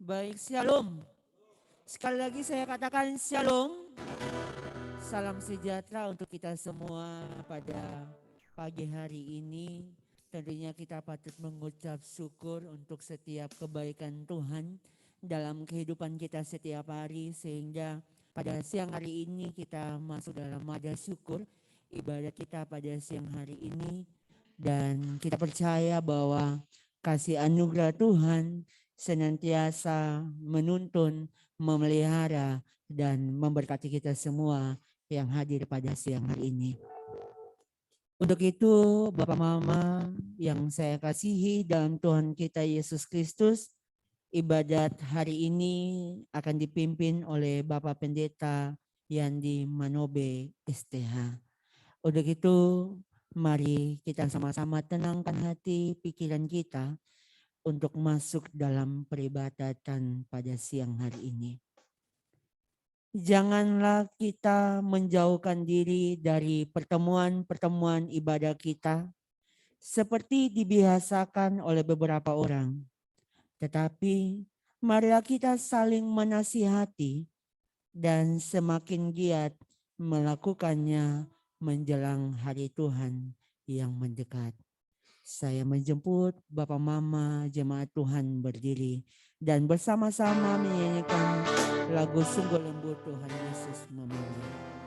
Baik, shalom. Sekali lagi saya katakan shalom. Salam sejahtera untuk kita semua pada pagi hari ini. Tentunya kita patut mengucap syukur untuk setiap kebaikan Tuhan dalam kehidupan kita setiap hari. Sehingga pada siang hari ini kita masuk dalam nada syukur ibadat kita pada siang hari ini. Dan kita percaya bahwa kasih anugerah Tuhan senantiasa menuntun, memelihara, dan memberkati kita semua yang hadir pada siang hari ini. Untuk itu, Bapak Mama yang saya kasihi dalam Tuhan kita Yesus Kristus, ibadat hari ini akan dipimpin oleh Bapak Pendeta Yandi Manobe STH. Untuk itu, mari kita sama-sama tenangkan hati pikiran kita untuk masuk dalam peribadatan pada siang hari ini. Janganlah kita menjauhkan diri dari pertemuan-pertemuan ibadah kita seperti dibiasakan oleh beberapa orang. Tetapi marilah kita saling menasihati dan semakin giat melakukannya menjelang hari Tuhan yang mendekat. Saya menjemput Bapak Mama Jemaat Tuhan berdiri dan bersama-sama menyanyikan lagu Sungguh Lembut Tuhan Yesus Memanggil.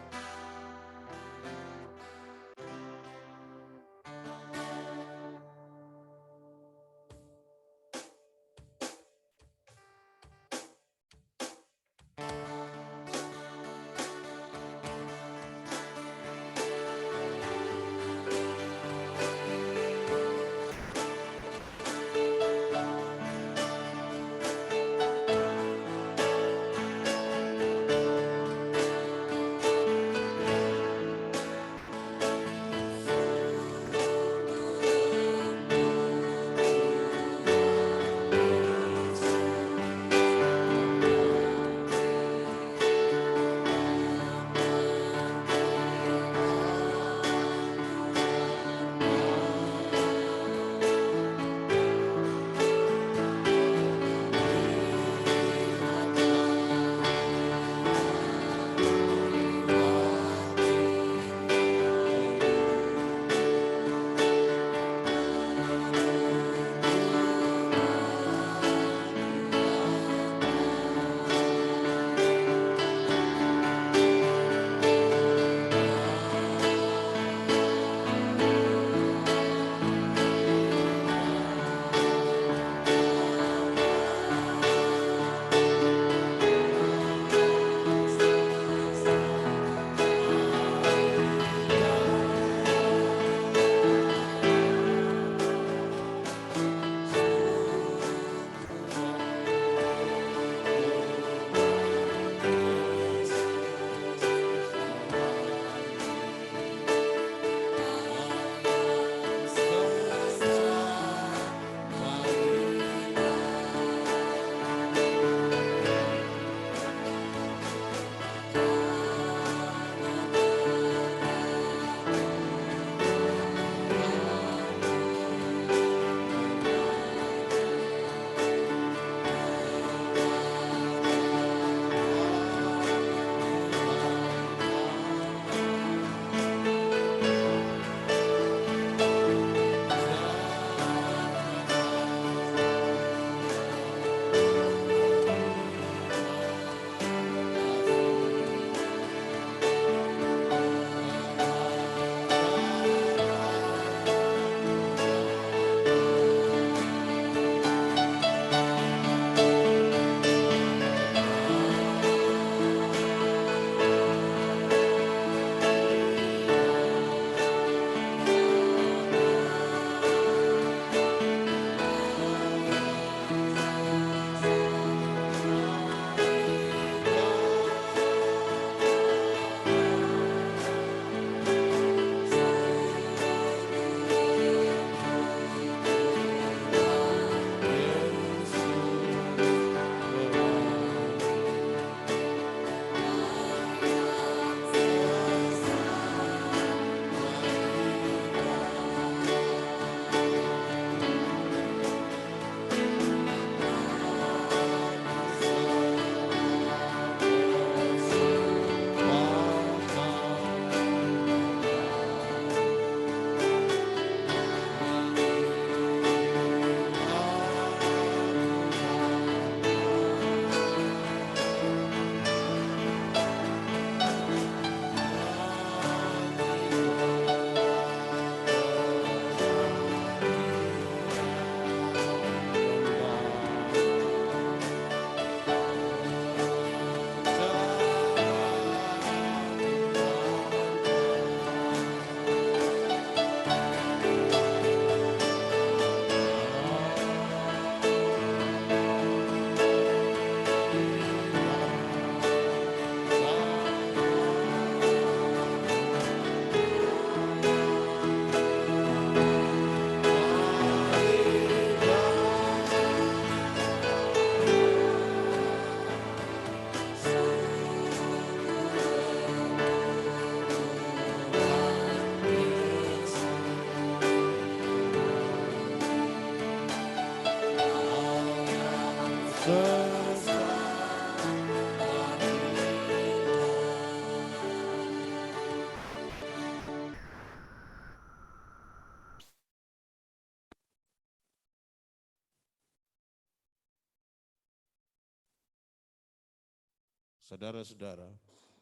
Saudara-saudara,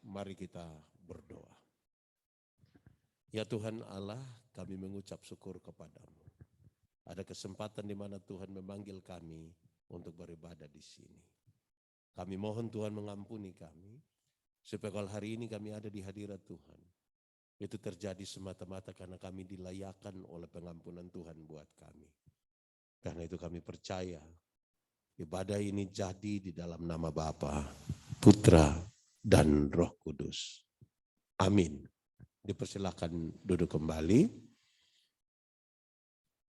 mari kita berdoa. Ya Tuhan Allah, kami mengucap syukur kepadamu. Ada kesempatan di mana Tuhan memanggil kami untuk beribadah di sini. Kami mohon Tuhan mengampuni kami, supaya kalau hari ini kami ada di hadirat Tuhan, itu terjadi semata-mata karena kami dilayakan oleh pengampunan Tuhan buat kami. Karena itu kami percaya, ibadah ini jadi di dalam nama Bapa, Putra, dan Roh Kudus. Amin. Dipersilakan duduk kembali.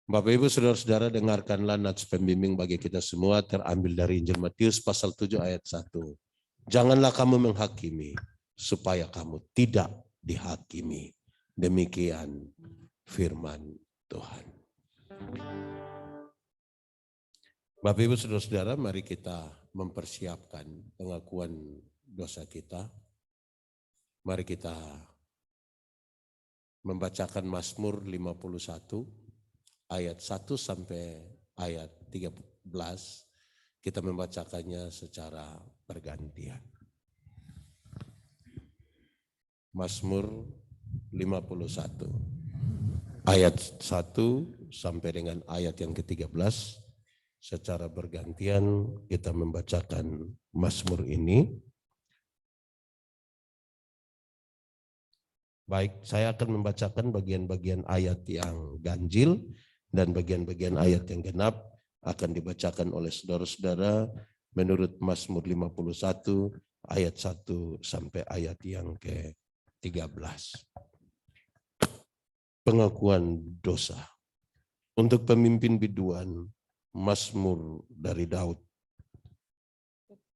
Bapak Ibu Saudara-saudara, dengarkanlah nats pembimbing bagi kita semua terambil dari Injil Matius pasal 7 ayat 1. Janganlah kamu menghakimi supaya kamu tidak dihakimi. Demikian firman Tuhan. Bapak Ibu Saudara-saudara, mari kita mempersiapkan pengakuan dosa kita. Mari kita membacakan Mazmur 51 ayat 1 sampai ayat 13. Kita membacakannya secara bergantian. Mazmur 51 ayat 1 sampai dengan ayat yang ke-13. Secara bergantian kita membacakan Mazmur ini. Baik, saya akan membacakan bagian-bagian ayat yang ganjil dan bagian-bagian ayat yang genap akan dibacakan oleh saudara-saudara menurut Mazmur 51 ayat 1 sampai ayat yang ke-13. Pengakuan dosa. Untuk pemimpin biduan, Mazmur dari Daud.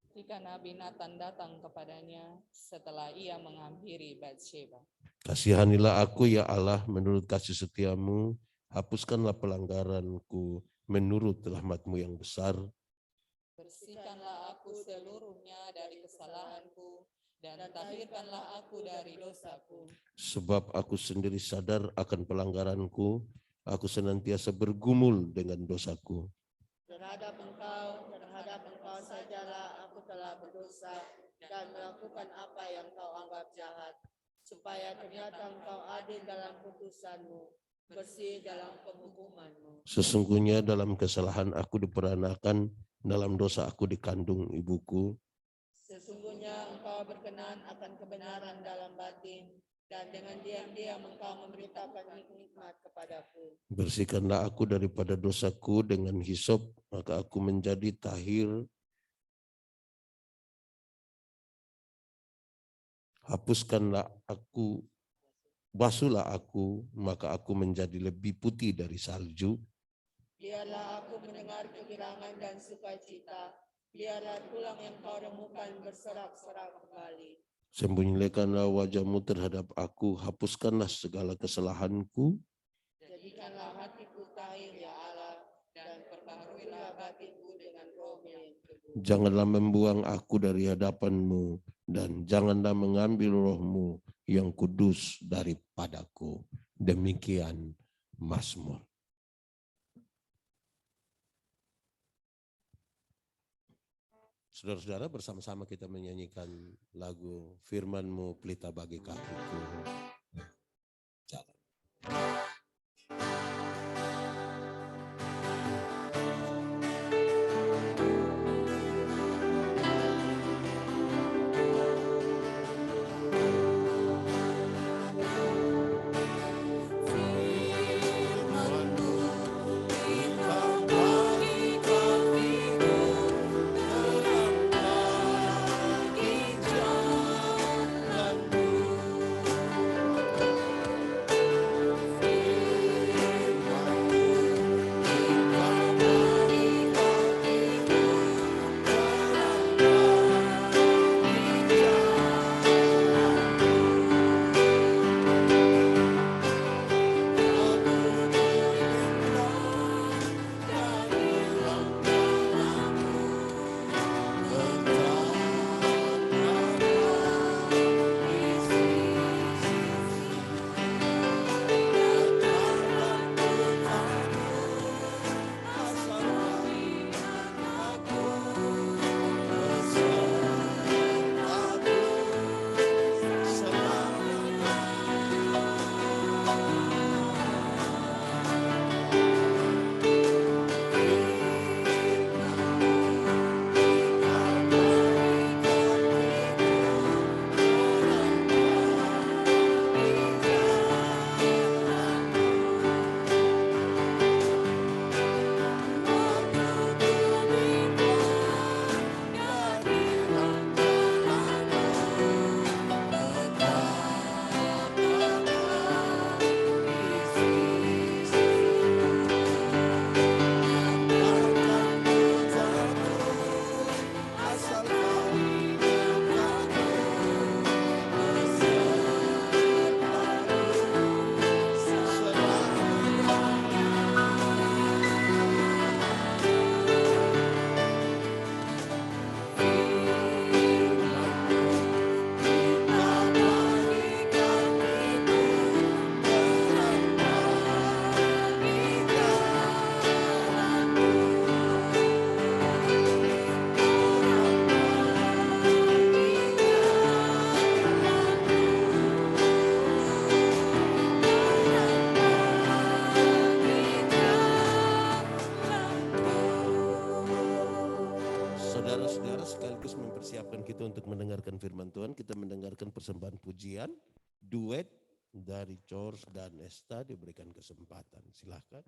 Ketika Nabi Nathan datang kepadanya setelah ia menghampiri Batsheba. Kasihanilah aku ya Allah menurut kasih setiamu, hapuskanlah pelanggaranku menurut rahmat-Mu yang besar. Bersihkanlah aku seluruhnya dari kesalahanku dan tahirkanlah aku dari dosaku. Sebab aku sendiri sadar akan pelanggaranku, aku senantiasa bergumul dengan dosaku. Terhadap engkau sajalah aku telah berdosa dan melakukan apa yang kau anggap jahat, supaya ternyata engkau adil dalam putusanmu, bersih dalam penghukumanmu. Sesungguhnya dalam kesalahan aku diperanakan, dalam dosa aku dikandung ibuku. Sesungguhnya engkau berkenan akan kebenaran dalam batin, dan dengan diam-diam engkau memberitakan nikmat kepadaku. Bersihkanlah aku daripada dosaku dengan hisop, maka aku menjadi tahir. Hapuskanlah aku, basuhlah aku, maka aku menjadi lebih putih dari salju. Biarlah aku mendengar kegirangan dan sukacita, biarlah tulang yang kau remukan berserak-serak kembali. Sembunyikanlah wajah-Mu terhadap aku, hapuskanlah segala kesalahanku. Jadikanlah hatiku tahir ya Allah, dan perbaharuilah batinku dengan roh-Mu yang teguh. Janganlah membuang aku dari hadapan-Mu, dan janganlah mengambil roh-Mu yang kudus daripadaku. Demikian Mazmur. Saudara-saudara, bersama-sama kita menyanyikan lagu Firman-Mu pelita bagi kakiku. Jalan. Jalanmu Saudara-saudara, sekaligus mempersiapkan kita untuk mendengarkan firman Tuhan, kita mendengarkan persembahan pujian, duet dari George dan Esta, diberikan kesempatan. Silahkan.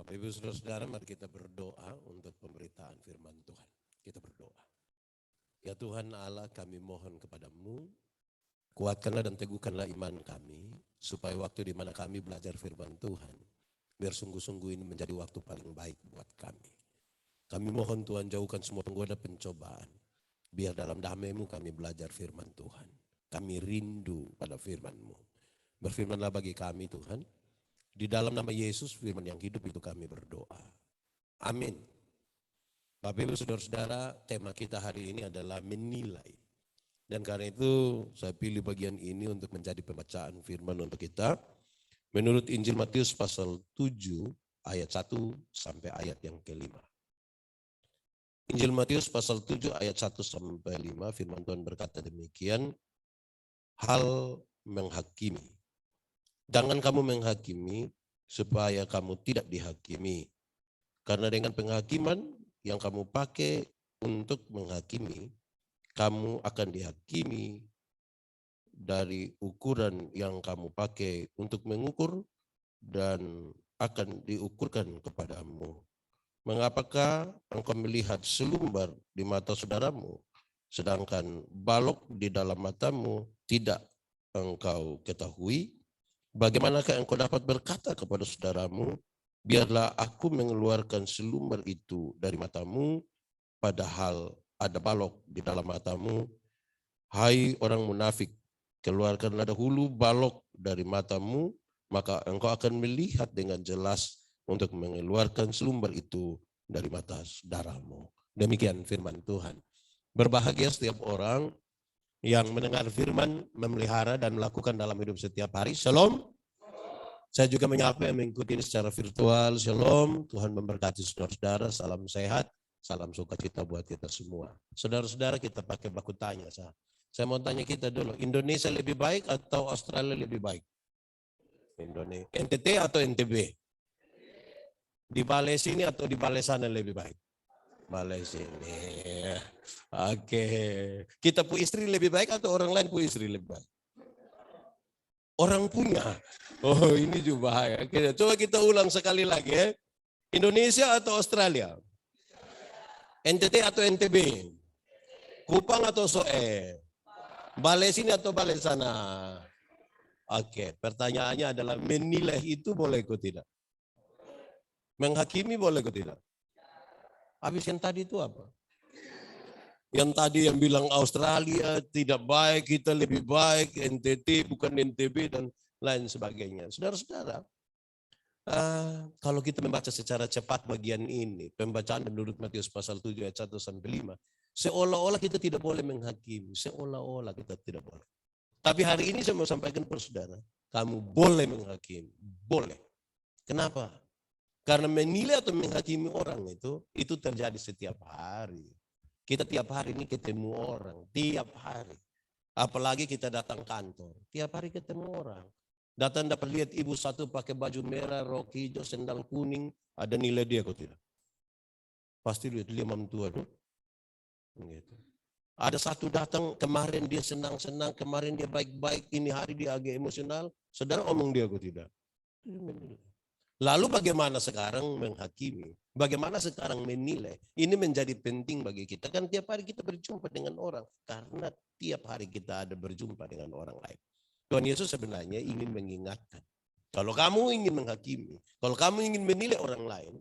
Bapak Ibu Saudara-saudara, mari kita berdoa untuk pemberitaan firman Tuhan. Kita berdoa. Ya Tuhan Allah, kami mohon kepadamu, kuatkanlah dan teguhkanlah iman kami, supaya waktu di mana kami belajar firman Tuhan, biar sungguh-sungguh ini menjadi waktu paling baik buat kami. Kami mohon Tuhan, jauhkan semua penggoda pencobaan, biar dalam damai-Mu kami belajar firman Tuhan. Kami rindu pada firman-Mu. Berfirmanlah bagi kami Tuhan. Di dalam nama Yesus, firman yang hidup itu kami berdoa. Amin. Bapak Ibu Saudara-saudara, tema kita hari ini adalah menilai. Dan karena itu saya pilih bagian ini untuk menjadi pembacaan firman untuk kita. Menurut Injil Matius pasal 7 ayat 1 sampai ayat yang kelima. Injil Matius pasal 7 ayat 1 sampai 5, firman Tuhan berkata demikian. Hal menghakimi. Jangan kamu menghakimi supaya kamu tidak dihakimi. Karena dengan penghakiman yang kamu pakai untuk menghakimi, kamu akan dihakimi dari ukuran yang kamu pakai untuk mengukur dan akan diukurkan kepadamu. Mengapakah engkau melihat selumbar di mata saudaramu, sedangkan balok di dalam matamu tidak engkau ketahui, bagaimanakah engkau dapat berkata kepada saudaramu, biarlah aku mengeluarkan selumber itu dari matamu, padahal ada balok di dalam matamu? Hai orang munafik, keluarkanlah dahulu balok dari matamu, maka engkau akan melihat dengan jelas untuk mengeluarkan selumber itu dari mata saudaramu. Demikian firman Tuhan. Berbahagia setiap orang yang mendengar firman, memelihara dan melakukan dalam hidup setiap hari. Shalom. Saya juga menyapa yang mengikuti ini secara virtual. Shalom. Tuhan memberkati saudara-saudara. Salam sehat, salam sukacita buat kita semua. Saudara-saudara, kita pakai baku tanya. Saya mau tanya kita dulu, Indonesia lebih baik atau Australia lebih baik? Indonesia. NTT atau NTB? Di balai sini atau di balai sana lebih baik? Balai sini. Oke. Kita pu istri lebih baik atau orang lain pu istri lebih baik? Orang punya. Oh, ini juga bahaya. Coba kita ulang sekali lagi ya. Indonesia atau Australia? NTT atau NTB? Kupang atau Soe? Balai sini atau balai sana? Oke, pertanyaannya adalah menilai itu boleh atau tidak? Menghakimi boleh atau tidak? Habis yang tadi itu apa? Yang tadi yang bilang Australia tidak baik, kita lebih baik, NTT bukan NTB dan lain sebagainya. Saudara-saudara, kalau kita membaca secara cepat bagian ini, pembacaan menurut Matius pasal 7 ayat 1 sampai 5, seolah-olah kita tidak boleh menghakimi, seolah-olah kita tidak boleh. Tapi hari ini saya mau sampaikan kepada saudara, kamu boleh menghakimi, boleh. Kenapa? Karena menilai atau menghakimi orang itu terjadi setiap hari. Kita tiap hari ini ketemu orang, tiap hari. Apalagi kita datang kantor, tiap hari ketemu orang. Datang dapat lihat ibu satu pakai baju merah, rok hijau, sendal kuning, ada nilai dia kok tidak? Pasti lihat dia mamtua tuh. Gitu. Ada satu datang kemarin dia senang-senang, kemarin dia baik-baik, ini hari dia agak emosional, saudara omong dia kok tidak? Lalu bagaimana sekarang menghakimi? Bagaimana sekarang menilai? Ini menjadi penting bagi kita. Kan tiap hari kita berjumpa dengan orang. Karena tiap hari kita ada berjumpa dengan orang lain. Tuhan Yesus sebenarnya ingin mengingatkan. Kalau kamu ingin menghakimi, kalau kamu ingin menilai orang lain,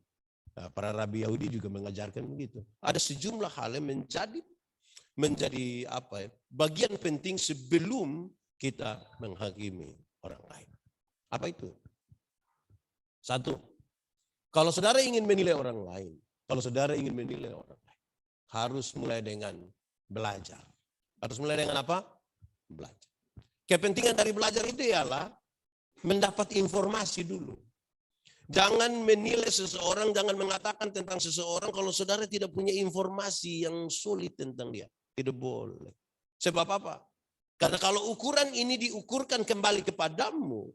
nah, para rabi Yahudi juga mengajarkan begitu. Ada sejumlah hal yang menjadi bagian penting sebelum kita menghakimi orang lain. Apa itu? Satu, kalau saudara ingin menilai orang lain, harus mulai dengan belajar. Harus mulai dengan apa? Belajar. Kepentingan dari belajar itu ialah mendapat informasi dulu. Jangan menilai seseorang, jangan mengatakan tentang seseorang kalau saudara tidak punya informasi yang solid tentang dia. Tidak boleh. Sebab apa? Karena kalau ukuran ini diukurkan kembali kepadamu,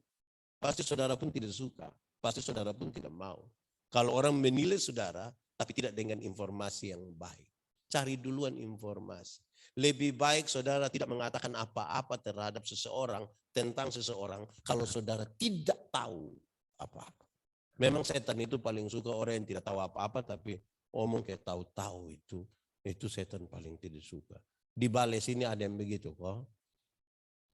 pasti saudara pun tidak suka. Pasti saudara pun tidak mau. Kalau orang menilai saudara, tapi tidak dengan informasi yang baik. Cari duluan informasi. Lebih baik saudara tidak mengatakan apa-apa terhadap seseorang, tentang seseorang, kalau saudara tidak tahu apa-apa. Memang setan itu paling suka orang yang tidak tahu apa-apa, tapi omong kayak tahu-tahu itu setan paling tidak suka. Di balai sini ada yang begitu kok.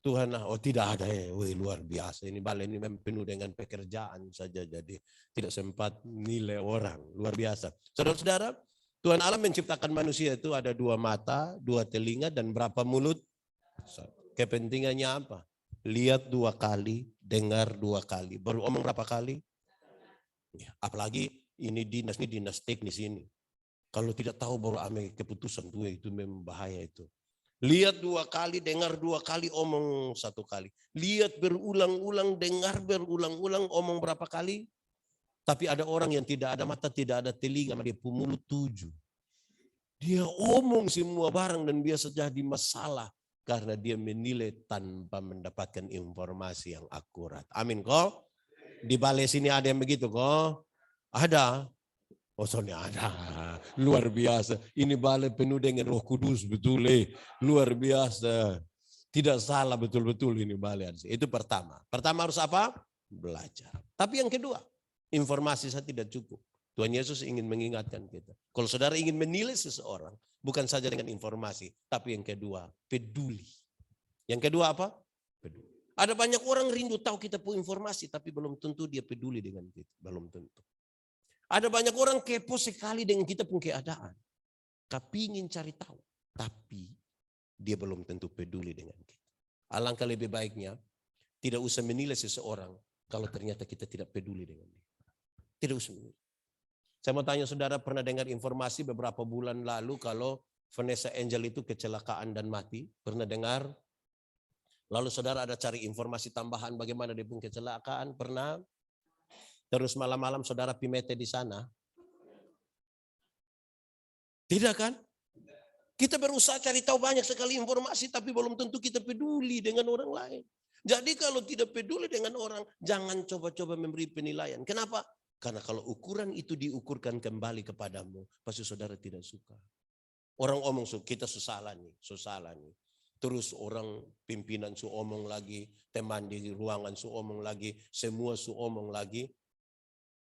Tuhan, tidak ada ya, luar biasa. Ini balai ini memang penuh dengan pekerjaan saja, jadi tidak sempat nilai orang, luar biasa. Saudara-saudara, Tuhan Allah menciptakan manusia itu ada 2 mata, 2 telinga, dan berapa mulut? Kepentingannya apa? Lihat 2 kali, dengar 2 kali. Baru omong berapa kali? Ya, apalagi ini dinas teknis ini. Kalau tidak tahu baru ambil keputusan tuh, itu memang bahaya itu. Lihat 2 kali, dengar 2 kali, omong 1 kali. Lihat berulang-ulang, dengar berulang-ulang, omong berapa kali? Tapi ada orang yang tidak ada mata, tidak ada telinga, dia mulut 7. Dia omong semua barang dan biasa jadi masalah. Karena dia menilai tanpa mendapatkan informasi yang akurat. Amin kok? Di balai sini ada yang begitu kok? Ada. Oh, soalnya ada. Luar biasa. Ini balai penuh dengan Roh Kudus, betul. Luar biasa. Tidak salah betul-betul ini balai. Itu pertama. Pertama harus apa? Belajar. Tapi yang kedua, informasi saya tidak cukup. Tuhan Yesus ingin mengingatkan kita. Kalau saudara ingin menilai seseorang, bukan saja dengan informasi, tapi yang kedua, peduli. Yang kedua apa? Peduli. Ada banyak orang rindu tahu kita punya informasi, tapi belum tentu dia peduli dengan kita. Belum tentu. Ada banyak orang kepo sekali dengan kita punya keadaan. Tapi ingin cari tahu. Tapi dia belum tentu peduli dengan kita. Alangkah lebih baiknya, tidak usah menilai seseorang kalau ternyata kita tidak peduli dengan dia. Tidak usah menilai. Saya mau tanya saudara, pernah dengar informasi beberapa bulan lalu kalau Vanessa Angel itu kecelakaan dan mati? Pernah dengar? Lalu saudara ada cari informasi tambahan bagaimana dia pun kecelakaan? Pernah? Terus malam-malam saudara pimete di sana? Tidak kan? Kita berusaha cari tahu banyak sekali informasi tapi belum tentu kita peduli dengan orang lain. Jadi kalau tidak peduli dengan orang, jangan coba-coba memberi penilaian. Kenapa? Karena kalau ukuran itu diukurkan kembali kepadamu, pasti saudara tidak suka. Orang omong, kita susalah nih. Terus orang pimpinan su omong lagi, teman di ruangan su omong lagi, semua su omong lagi.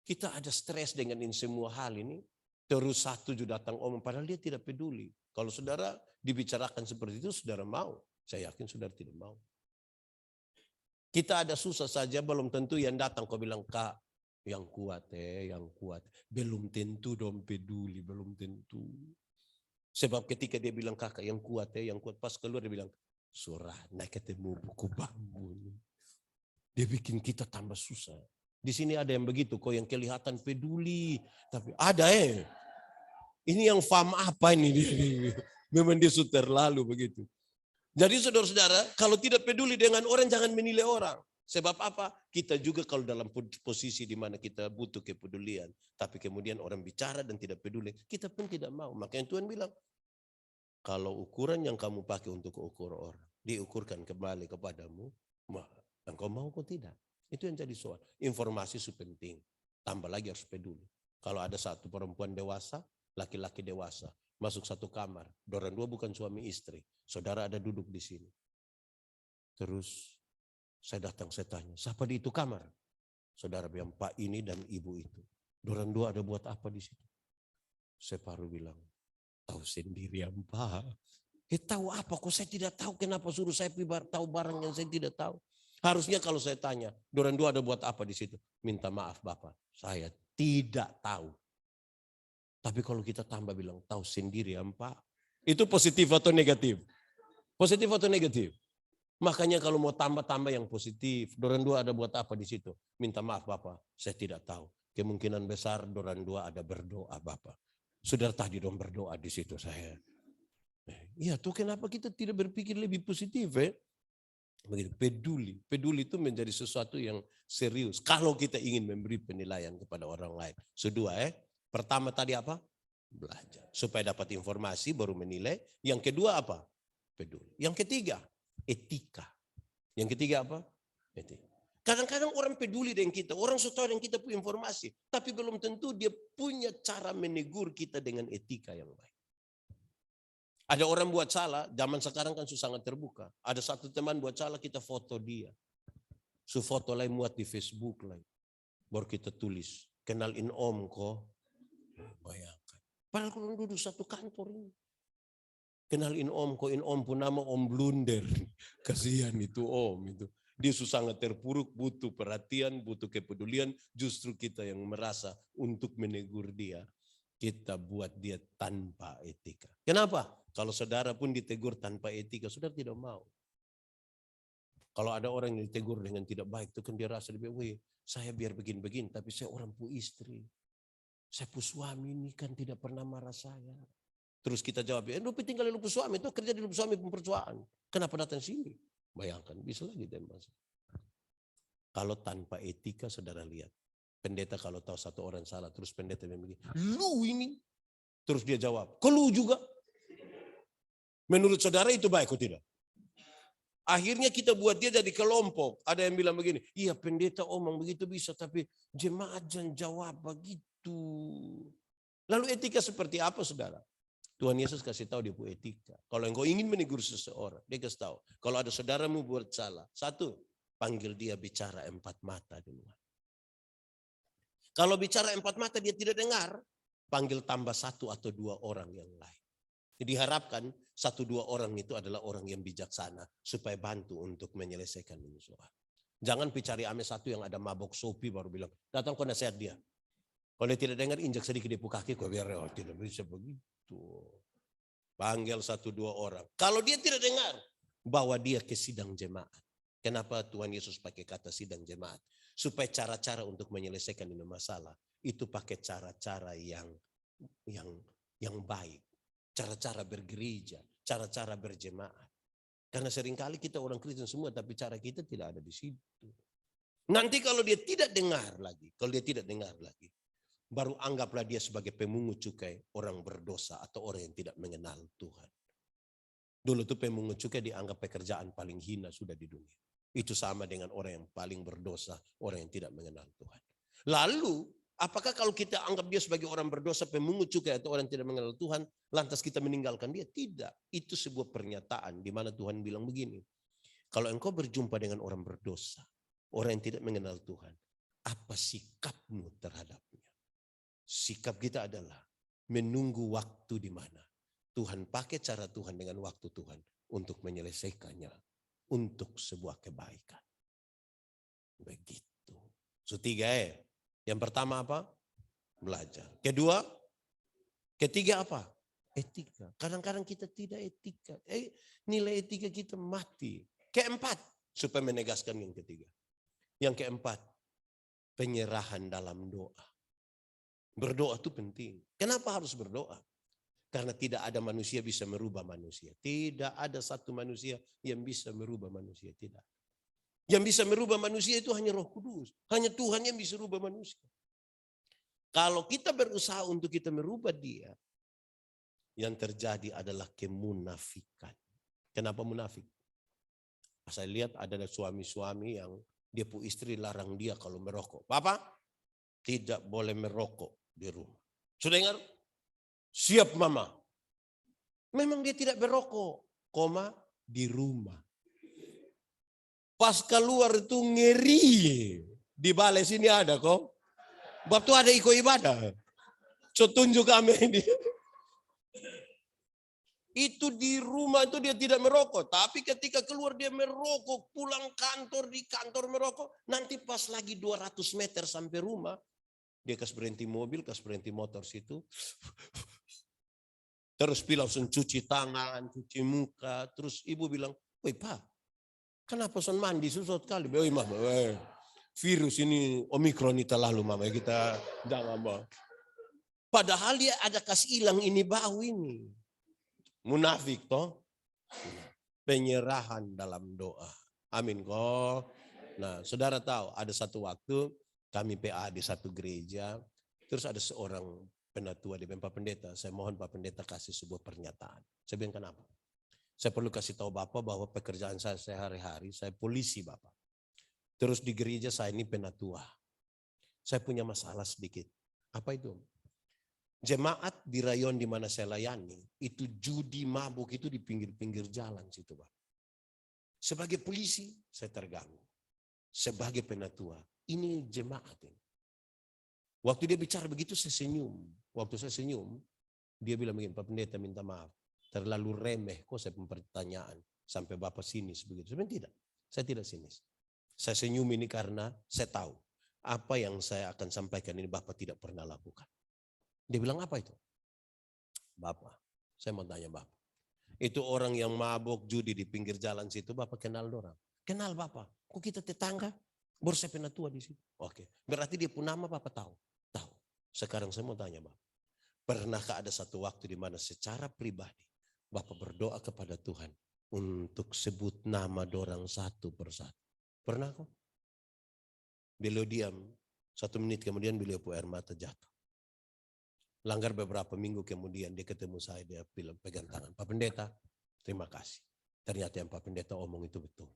Kita ada stres dengan ini semua hal ini. Terus satu juga datang omong, padahal dia tidak peduli. Kalau saudara dibicarakan seperti itu, saudara mau. Saya yakin saudara tidak mau. Kita ada susah saja, belum tentu yang datang kau bilang, Kak, yang kuat yang kuat. Belum tentu dong peduli, belum tentu. Sebab ketika dia bilang kakak yang kuat pas keluar dia bilang, surah, naik ketemu buku bambu. Dia bikin kita tambah susah. Di sini ada yang begitu, kau yang kelihatan peduli. Tapi ada ini yang faham apa ini? Memang dia sudah terlalu begitu. Jadi saudara-saudara, kalau tidak peduli dengan orang, jangan menilai orang. Sebab apa? Kita juga kalau dalam posisi di mana kita butuh kepedulian, tapi kemudian orang bicara dan tidak peduli, kita pun tidak mau. Makanya Tuhan bilang, kalau ukuran yang kamu pakai untuk ukur orang, diukurkan kembali kepadamu, engkau mau atau tidak? Itu yang jadi soal. Informasi itu penting. Tambah lagi harus peduli. Kalau ada satu perempuan dewasa, laki-laki dewasa, masuk satu kamar, dorang dua bukan suami istri, saudara ada duduk di sini. Terus saya datang, saya tanya, siapa di itu kamar? Saudara bilang, Pak ini dan ibu itu. Dorang dua ada buat apa di situ? Saya baru bilang, tahu sendiri ya Pak. Tahu apa? Kok saya tidak tahu, kenapa suruh saya tahu barang yang saya tidak tahu? Harusnya kalau saya tanya, dorang dua ada buat apa di situ? Minta maaf Bapak, saya tidak tahu. Tapi kalau kita tambah bilang, tahu sendiri ya Pak. Itu positif atau negatif? Positif atau negatif? Makanya kalau mau tambah-tambah yang positif, dorang dua ada buat apa di situ? Minta maaf Bapak, saya tidak tahu. Kemungkinan besar dorang dua ada berdoa Bapak. Saudara tadi dong berdoa di situ saya. Iya tuh kenapa kita tidak berpikir lebih positif Begitu, peduli. Peduli itu menjadi sesuatu yang serius. Kalau kita ingin memberi penilaian kepada orang lain. Kedua pertama tadi apa? Belajar. Supaya dapat informasi baru menilai. Yang kedua apa? Peduli. Yang ketiga, etika. Yang ketiga apa? Etika. Kadang-kadang orang peduli dengan kita, orang suka tahu dengan kita punya informasi, tapi belum tentu dia punya cara menegur kita dengan etika yang baik. Ada orang buat salah, zaman sekarang kan sangat terbuka. Ada satu teman buat salah, kita foto dia. Foto lain muat di Facebook lain. Baru kita tulis, kenalin om kok. Bayangkan. Padahal kalau duduk satu kantor ini. Kenalin om kok, om pun nama om blunder. Kasihan itu om itu. Dia sangat terpuruk, butuh perhatian, butuh kepedulian. Justru kita yang merasa untuk menegur dia. Kita buat dia tanpa etika. Kenapa? Kalau saudara pun ditegur tanpa etika, saudara tidak mau. Kalau ada orang yang ditegur dengan tidak baik, itu kan dia rasa, saya biar begini-begini, tapi saya orang pu istri. Saya pu suami ini kan tidak pernah marah saya. Terus kita jawab, lu tinggal di lupa suami, itu kerja di lupa suami pempercuaan. Kenapa datang sini? Bayangkan, bisa lagi tembak. Kalau tanpa etika, saudara lihat. Pendeta kalau tahu satu orang salah, terus pendeta bilang begini, lu ini. Terus dia jawab, kok lu juga? Menurut saudara itu baik atau tidak? Akhirnya kita buat dia jadi kelompok. Ada yang bilang begini, iya pendeta omong begitu bisa, tapi jemaat jangan jawab begitu. Lalu etika seperti apa saudara? Tuhan Yesus kasih tahu dia punya etika. Kalau engkau ingin menegur seseorang, dia kasih tahu. Kalau ada saudaramu buat salah, satu, panggil dia bicara 4 mata dulu. Kalau bicara 4 mata dia tidak dengar, panggil tambah 1 atau 2 orang yang lain. Jadi harapkan 1-2 orang itu adalah orang yang bijaksana supaya bantu untuk menyelesaikan ini soal. Jangan cari ame satu yang ada mabok sopi baru bilang, datang kau nasihat dia. Kalau dia tidak dengar, injak sedikit di kaki, kau biar tidak bisa begitu. Panggil 1-2 orang. Kalau dia tidak dengar, bawa dia ke sidang jemaat. Kenapa Tuhan Yesus pakai kata sidang jemaat? Supaya cara-cara untuk menyelesaikan ini masalah itu pakai cara-cara yang baik. Cara-cara bergereja, cara-cara berjemaat. Karena seringkali kita orang Kristen semua, tapi cara kita tidak ada di situ. Nanti kalau dia tidak dengar lagi, baru anggaplah dia sebagai pemungut cukai, orang berdosa atau orang yang tidak mengenal Tuhan. Dulu tuh pemungut cukai dianggap pekerjaan paling hina sudah di dunia. Itu sama dengan orang yang paling berdosa, orang yang tidak mengenal Tuhan. Lalu, apakah kalau kita anggap dia sebagai orang berdosa, pemungut cukai atau orang yang tidak mengenal Tuhan, lantas kita meninggalkan dia? Tidak. Itu sebuah pernyataan di mana Tuhan bilang begini. Kalau engkau berjumpa dengan orang berdosa, orang yang tidak mengenal Tuhan, apa sikapmu terhadapnya? Sikap kita adalah menunggu waktu di mana Tuhan pakai cara Tuhan dengan waktu Tuhan untuk menyelesaikannya untuk sebuah kebaikan. Begitu. So 3 Yang pertama apa? Belajar. Ketiga apa? Etika. Kadang-kadang kita tidak etika. Nilai etika kita mati. Keempat, supaya menegaskan yang ketiga. Yang keempat, penyerahan dalam doa. Berdoa itu penting. Kenapa harus berdoa? Karena tidak ada manusia bisa merubah manusia. Tidak ada satu manusia yang bisa merubah manusia. Tidak. Yang bisa merubah manusia itu hanya Roh Kudus. Hanya Tuhan yang bisa merubah manusia. Kalau kita berusaha untuk kita merubah dia, yang terjadi adalah kemunafikan. Kenapa munafik? Saya lihat ada suami-suami yang dia pu istri larang dia kalau merokok. Papa, tidak boleh merokok di rumah. Sudah dengar? Siap mama. Memang dia tidak berokok, di rumah. Pas keluar itu ngeri. Di balai sini ada kok. Waktu ada iko ibadah. So tunjuk kami ini. Itu di rumah itu dia tidak merokok. Tapi ketika keluar dia merokok. Pulang kantor, di kantor merokok. Nanti pas lagi 200 meter sampai rumah. Dia kasih berhenti mobil, kasih berhenti motor situ. Terus langsung cuci tangan, cuci muka. Terus ibu bilang, woi pak, kenapa son mandi susah sekali? Woi mama, virus ini Omikron itu lalu mama, kita jangan mama. Padahal dia ada kasih hilang ini bau ini. Munafik toh. Penyerahan dalam doa. Amin kok. Nah saudara tahu ada satu waktu kami PA di satu gereja. Terus ada seorang penatua di Pak Pendeta. Saya mohon Pak Pendeta kasih sebuah pernyataan. Saya bilang kenapa? Saya perlu kasih tahu Bapak bahwa pekerjaan saya sehari-hari, saya polisi Bapak. Terus di gereja saya ini penatua. Saya punya masalah sedikit. Apa itu? Jemaat di rayon di mana saya layani, itu judi mabuk itu di pinggir-pinggir jalan situ Pak. Sebagai polisi, saya terganggu. Sebagai penatua, ini jemaat ini. Waktu dia bicara begitu saya senyum. Waktu saya senyum, dia bilang begini, Pak Pendeta minta maaf. Terlalu remeh kok saya pertanyaan. Sampai Bapak sinis begitu. Sebenarnya tidak, saya tidak sinis. Saya senyum ini karena saya tahu. Apa yang saya akan sampaikan ini Bapak tidak pernah lakukan. Dia bilang apa itu? Bapak, saya mau tanya Bapak. Itu orang yang mabuk judi di pinggir jalan situ, Bapak kenal orang? Kenal Bapak. Kok kita tetangga? Baru saya penatua di situ. Oke, berarti dia pun nama Bapak tahu? Tahu. Sekarang saya mau tanya Bapak. Pernahkah ada satu waktu di mana secara pribadi Bapak berdoa kepada Tuhan untuk sebut nama dorang satu persatu? Pernah kok? Beliau diam. 1 menit kemudian beliau air mata jatuh. Langgar beberapa minggu kemudian dia ketemu saya, dia bilang pegang tangan. Pak Pendeta, terima kasih. Ternyata yang Pak Pendeta omong itu betul.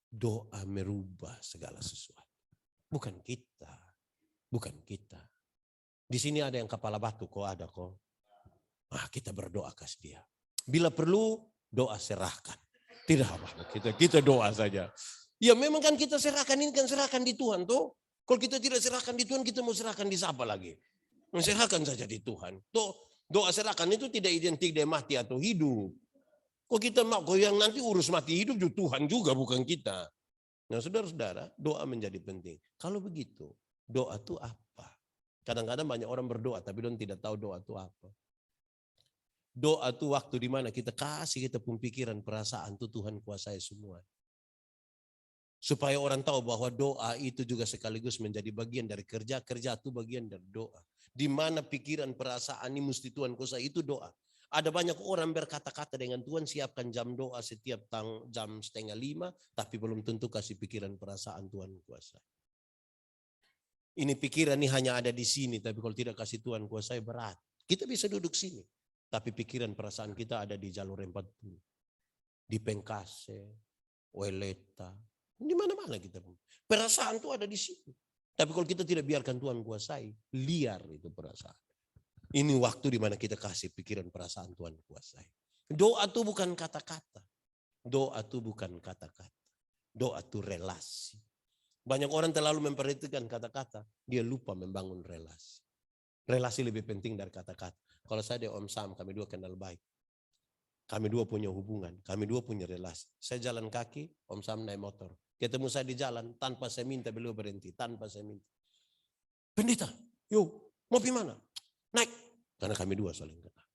Doa merubah segala sesuatu. Bukan kita. Bukan kita. Di sini ada yang kepala batu, kok ada kok. Kita berdoa kasih dia. Bila perlu, doa serahkan. Tidak apa-apa, kita doa saja. Ya memang kan kita serahkan, ini kan serahkan di Tuhan tuh. Kalau kita tidak serahkan di Tuhan, kita mau serahkan di siapa lagi? Serahkan saja di Tuhan. Doa serahkan itu tidak identik dengan mati atau hidup. Kok kita mau yang nanti urus mati hidup itu Tuhan juga, bukan kita. Nah saudara-saudara, doa menjadi penting. Kalau begitu, doa itu apa? Kadang-kadang banyak orang berdoa, tapi orang tidak tahu doa itu apa. Doa itu waktu di mana kita kasih kita pikiran, perasaan itu Tuhan kuasai semua. Supaya orang tahu bahwa doa itu juga sekaligus menjadi bagian dari kerja itu bagian dari doa. Di mana pikiran, perasaan ini mesti Tuhan kuasai, itu doa. Ada banyak orang berkata-kata dengan Tuhan, siapkan jam doa setiap jam 4:30, tapi belum tentu kasih pikiran, perasaan Tuhan kuasai. Ini pikiran ini hanya ada di sini, tapi kalau tidak kasih Tuhan kuasai berat. Kita bisa duduk sini, tapi pikiran, perasaan kita ada di jalur 40. Di Pengkase, Weleta, di mana-mana kita. Perasaan itu ada di situ. Tapi kalau kita tidak biarkan Tuhan kuasai, liar itu perasaan. Ini waktu di mana kita kasih pikiran, perasaan Tuhan kuasai. Doa itu bukan kata-kata. Doa itu bukan kata-kata. Doa itu relasi. Banyak orang terlalu memperhatikan kata-kata, dia lupa membangun relasi. Relasi lebih penting dari kata-kata. Kalau saya dan Om Sam, kami dua kenal baik. Kami dua punya hubungan, kami dua punya relasi. Saya jalan kaki, Om Sam naik motor. Ketemu saya di jalan, tanpa saya minta beliau berhenti, tanpa saya minta. Pendeta, yuk, mau pergi mana? Naik. Karena kami dua saling kenal.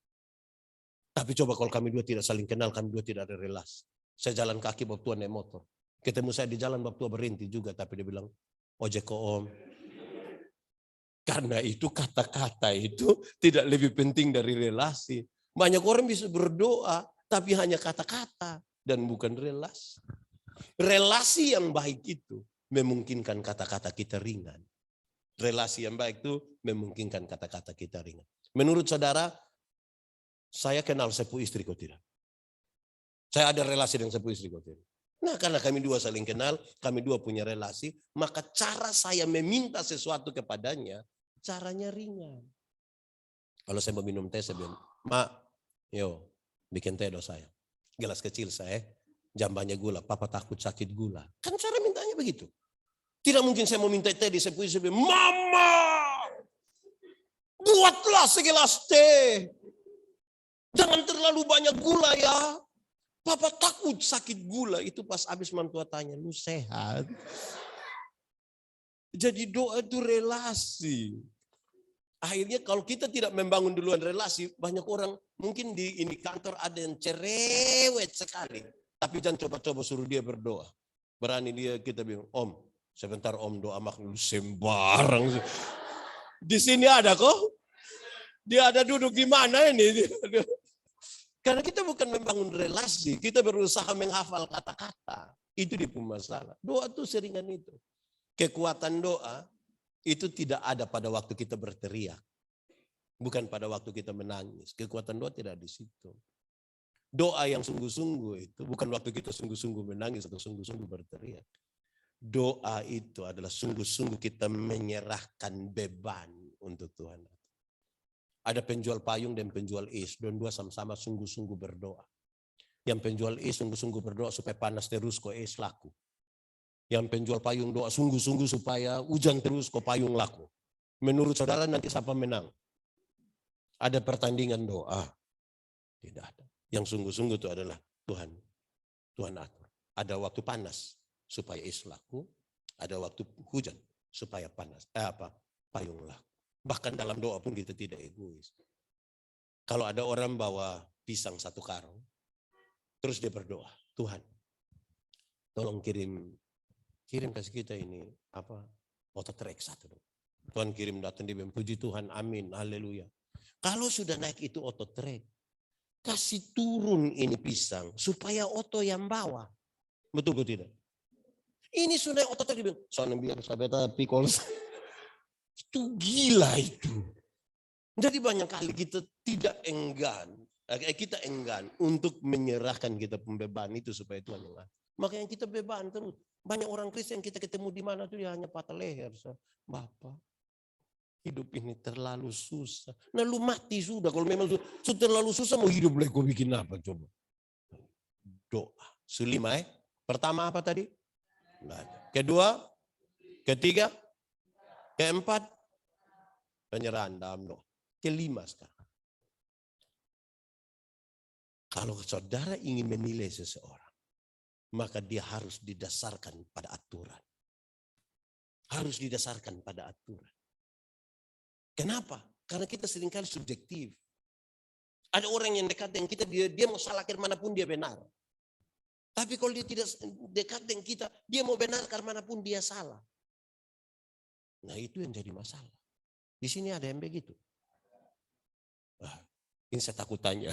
Tapi coba kalau kami dua tidak saling kenal, kami dua tidak ada relasi. Saya jalan kaki, Bapak Tuhan naik motor. Ketemu saya di jalan, Bapak Tuhan berhenti juga, tapi dia bilang, ojek kok Om. Karena itu kata-kata itu tidak lebih penting dari relasi. Banyak orang bisa berdoa, tapi hanya kata-kata dan bukan relasi. Relasi yang baik itu memungkinkan kata-kata kita ringan. Relasi yang baik itu memungkinkan kata-kata kita ringan. Menurut saudara, saya kenal sepupu istri kok tidak? Saya ada relasi dengan sepupu istri kok tidak? Nah, karena kami dua saling kenal, kami dua punya relasi, maka cara saya meminta sesuatu kepadanya, caranya ringan. Kalau saya mau minum teh, saya bilang, Mak, yo, bikin teh dong saya. Gelas kecil saya, jambannya gula, papa takut sakit gula. Kan cara mintanya begitu. Tidak mungkin saya mau minta teh di sepupu istri, Mama, buatlah segelas teh. Jangan terlalu banyak gula ya. Papa takut sakit gula. Itu pas habis mantua tanya, lu sehat? Jadi doa itu relasi. Akhirnya kalau kita tidak membangun duluan relasi, banyak orang mungkin di ini kantor ada yang cerewet sekali. Tapi jangan coba-coba suruh dia berdoa. Berani dia kita bilang, Om, sebentar Om doa makhluk sembarang. Di sini ada kok. Dia ada duduk di mana ini? Karena kita bukan membangun relasi, kita berusaha menghafal kata-kata. Itu dia masalah. Doa itu seringan itu. Kekuatan doa itu tidak ada pada waktu kita berteriak. Bukan pada waktu kita menangis. Kekuatan doa tidak di situ. Doa yang sungguh-sungguh itu bukan waktu kita sungguh-sungguh menangis atau sungguh-sungguh berteriak. Doa itu adalah sungguh-sungguh kita menyerahkan beban untuk Tuhan. Ada penjual payung dan penjual es. Dua sama-sama sungguh-sungguh berdoa. Yang penjual es sungguh-sungguh berdoa supaya panas terus kok es laku. Yang penjual payung doa sungguh-sungguh supaya hujan terus kok payung laku. Menurut saudara nanti siapa menang? Ada pertandingan doa? Tidak ada. Yang sungguh-sungguh itu adalah Tuhan. Tuhan atur. Ada waktu panas supaya es laku. Ada waktu hujan supaya panas. Payung laku. Bahkan dalam doa pun kita tidak egois. Kalau ada orang bawa pisang 1 karung, terus dia berdoa, Tuhan, tolong kirim kasih kita ini ototrek 1. Tuhan kirim datang dia bilang, puji Tuhan, amin, haleluya. Kalau sudah naik itu ototrek, kasih turun ini pisang supaya oto yang bawa. Betul tidak? Ini sudah ototrek dia bilang, soalnya biar sahabat pikol. Itu gila itu. Jadi banyak kali kita tidak enggan. Kita enggan untuk menyerahkan kita pembeban itu supaya Tuhan yang ngatur. Makanya kita beban terus. Banyak orang Kristen kita ketemu di mana tuh dia hanya patah leher. Bapak, hidup ini terlalu susah. Nah lu mati sudah. Kalau memang sudah terlalu susah mau hidup lagi kau bikin apa coba? Doa. Sulima Pertama apa tadi? Kedua, ketiga, Keempat, penyerahan dalam doa. Kelima sekarang. Kalau saudara ingin menilai seseorang, maka dia harus didasarkan pada aturan. Harus didasarkan pada aturan. Kenapa? Karena kita seringkali subjektif. Ada orang yang dekat dengan kita, dia mau salah manapun dia benar. Tapi kalau dia tidak dekat dengan kita, dia mau benarkan manapun dia salah. Nah itu yang jadi masalah. Di sini ada yang begitu. Ini saya takut tanya.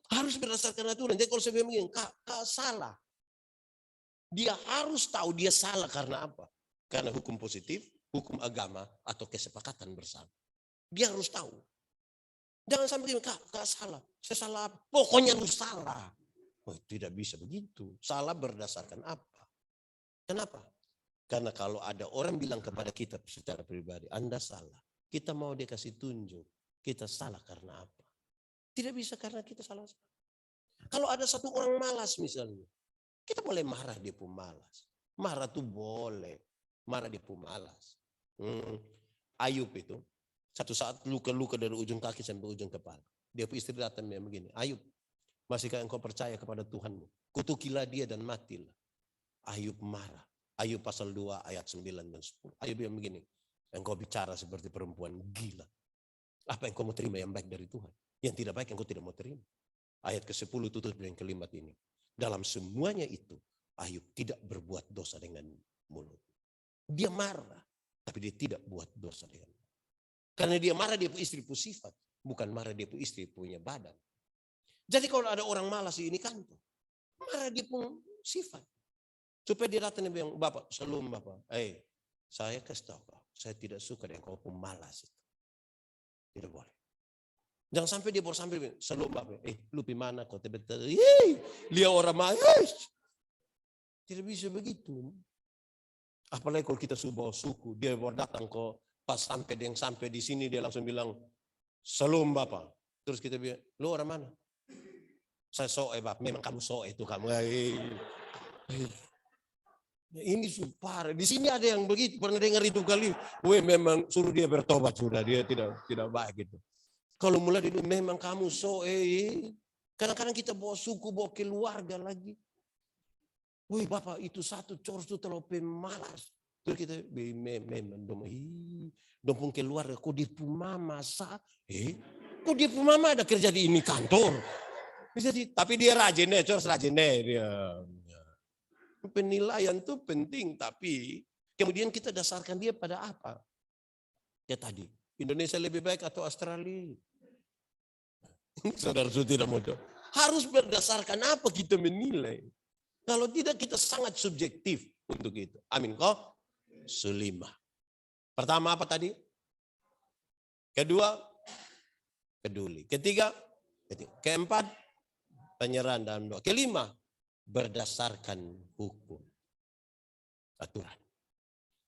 Harus berdasarkan aturan. Jadi kalau saya bilang begini, kak salah. Dia harus tahu dia salah karena apa? Karena hukum positif, hukum agama, atau kesepakatan bersama. Dia harus tahu. Jangan sampai begini, kak salah. Saya salah apa? Pokoknya lu salah. Oh, tidak bisa begitu. Salah berdasarkan apa? Kenapa? Karena kalau ada orang bilang kepada kita secara pribadi, Anda salah. Kita mau dia kasih tunjuk. Kita salah karena apa? Tidak bisa karena kita salah. Kalau ada satu orang malas misalnya, kita boleh marah dia pun malas. Marah tuh boleh. Marah dia pun malas. Ayub itu, satu saat luka-luka dari ujung kaki sampai ujung kepala. Dia pun istri datang dia begini, Ayub, masihkah engkau percaya kepada Tuhanmu? Kutukilah dia dan matilah. Ayub marah. Ayub pasal 2 ayat 9 dan 10. Ayub bilang begini, engkau bicara seperti perempuan gila. Apa yang kau mau terima yang baik dari Tuhan? Yang tidak baik yang kau tidak mau terima. Ayat ke-10 tutup dengan kalimat ini. Dalam semuanya itu, Ayub tidak berbuat dosa dengan mulut. Dia marah, tapi dia tidak buat dosa dengan mulut. Karena dia marah, dia punya istri punya sifat. Bukan marah, dia punya istri punya badan. Jadi kalau ada orang malas ini kantor, marah dia punya sifat. Supaya dia datang dan bilang, Bapak, shalom Bapak. Saya kasih tahu kau, saya tidak suka dengan kau pun malas itu. Tidak boleh. Jangan sampai dia baru sampai, shalom Bapak. Lu mana kau tiba-tiba, lihat orang malas. Tidak bisa begitu. Apalagi kalau kita bawa suku, dia baru datang kok, pas sampai dia yang sampai di sini dia langsung bilang, shalom Bapak. Terus kita bilang, lu orang mana? Saya soe Bapak, memang kamu soe itu kamu. Ini parah. Di sini ada yang begitu, pernah dengar itu kali. Memang suruh dia bertobat sudah, dia tidak baik gitu. Kalau mulai dulu memang kamu soe. Kadang-kadang kita bawa suku, bawa keluarga lagi. Bapak itu satu cor itu terlalu pemalas. Terus kita memang dong keluarga kok dia mama kok dia mama ada kerja di ini kantor. Jadi tapi dia rajin cor rajin dia. Penilaian itu penting, tapi kemudian kita dasarkan dia pada apa? Ya tadi, Indonesia lebih baik atau Australia? Saudara-saudara tidak mau jawab. Harus berdasarkan apa kita menilai? Kalau tidak kita sangat subjektif untuk itu. Amin kok? Sulima. Pertama apa tadi? Kedua, peduli. Ketiga, keempat, penyerahan dalam doa. Kelima, berdasarkan hukum. Aturan.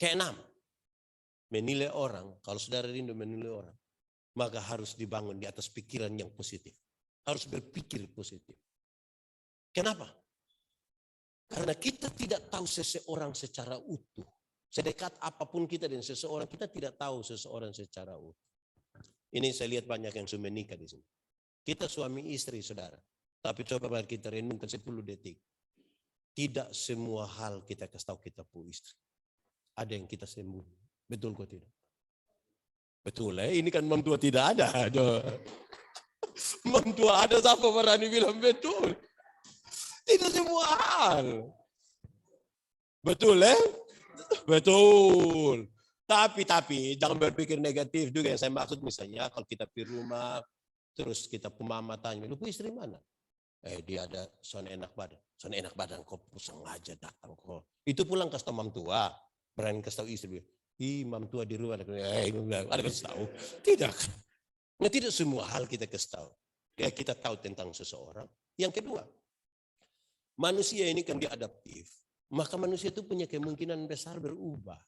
Keenam, menilai orang. Kalau saudara rindu menilai orang, maka harus dibangun di atas pikiran yang positif. Harus berpikir positif. Kenapa? Karena kita tidak tahu seseorang secara utuh. Sedekat apapun kita dengan seseorang, kita tidak tahu seseorang secara utuh. Ini saya lihat banyak yang sudah menikah di sini. Kita suami istri saudara. Tapi coba mari kita renungkan 10 detik. Tidak semua hal kita kasih tahu kita punya istri. Ada yang kita sembunyi. Betul kok tidak? Betul ini kan mentua tidak ada. Mentua ada siapa berani bilang betul. Tidak semua hal. Betul Betul. Tapi jangan berpikir negatif juga. Yang saya maksud misalnya kalau kita pergi rumah, terus kita pemama tanya, lu istri mana? Dia ada son enak badan kok sengaja datang kok. Itu pulang kasih tahu mam tua, berani kasih tahu istri. Mam tua di rumah ada kasih tahu. Tidak. Nah, tidak semua hal kita kasih tahu. Ya, kita tahu tentang seseorang. Yang kedua, manusia ini kan dia adaptif. Maka manusia itu punya kemungkinan besar berubah.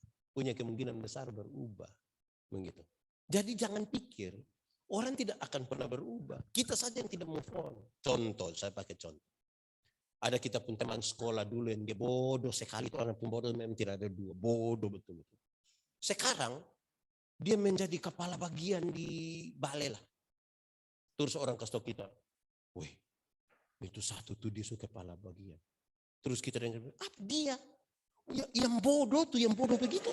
Begitu. Jadi jangan pikir orang tidak akan pernah berubah. Kita saja yang tidak move on. Contoh, saya pakai contoh. Ada kita pun teman sekolah dulu yang dia bodoh sekali. Itu orang pembodoh memang tidak ada dua. Bodoh betul-betul. Sekarang dia menjadi kepala bagian di balai lah. Terus orang kasih tahu kita, weh, itu satu tuh dia suka kepala bagian. Terus kita dengar, dia? Ya, yang bodoh tuh, yang bodoh begitu.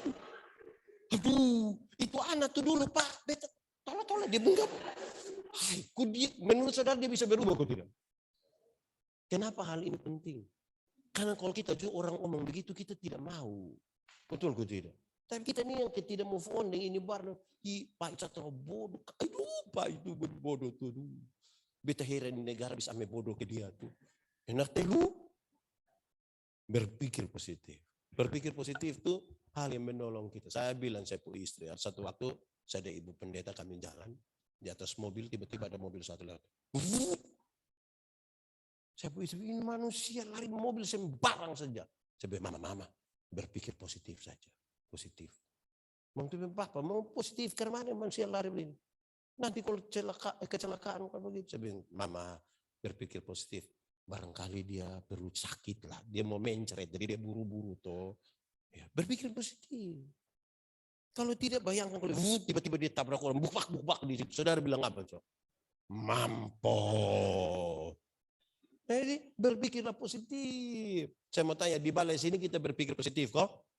Aduh, itu anak tuh dulu Pak, tolong dia bunggap. Hai, dia, menurut saudara dia bisa berubah kok tidak? Kenapa hal ini penting? Karena kalau kita juga orang omong begitu kita tidak mau. Betul kok tidak? Tapi kita ini yang tidak move on dengan ini baru. Pak itu terlalu bodoh. Aduh Pak itu bodoh tuh. Beta heran di negara bisa ame bodoh ke dia tuh. Enak teguh. Berpikir positif. Berpikir positif tuh hal yang menolong kita. Saya bilang saya punya istri. Satu waktu saya ada ibu pendeta kami jalan. Di atas mobil tiba-tiba ada mobil satu lewat. Saya punya istri ini manusia lari mobil sembarang saja. Saya bilang mama berpikir positif saja. Positif. Mungkin papa mau positif karena mana manusia lari begini. Nanti kalau kecelakaan kalau begitu. Saya bilang mama berpikir positif. Barangkali dia perlu sakit lah. Dia mau mencret jadi dia buru-buru toh. Ya, berpikir positif. Kalau tidak bayangkan kalau tiba-tiba dia tabrak orang buk-bak di situ. Saudara bilang apa coba? Mampus. Jadi berpikirlah positif. Saya mau tanya di balai sini kita berpikir positif kok?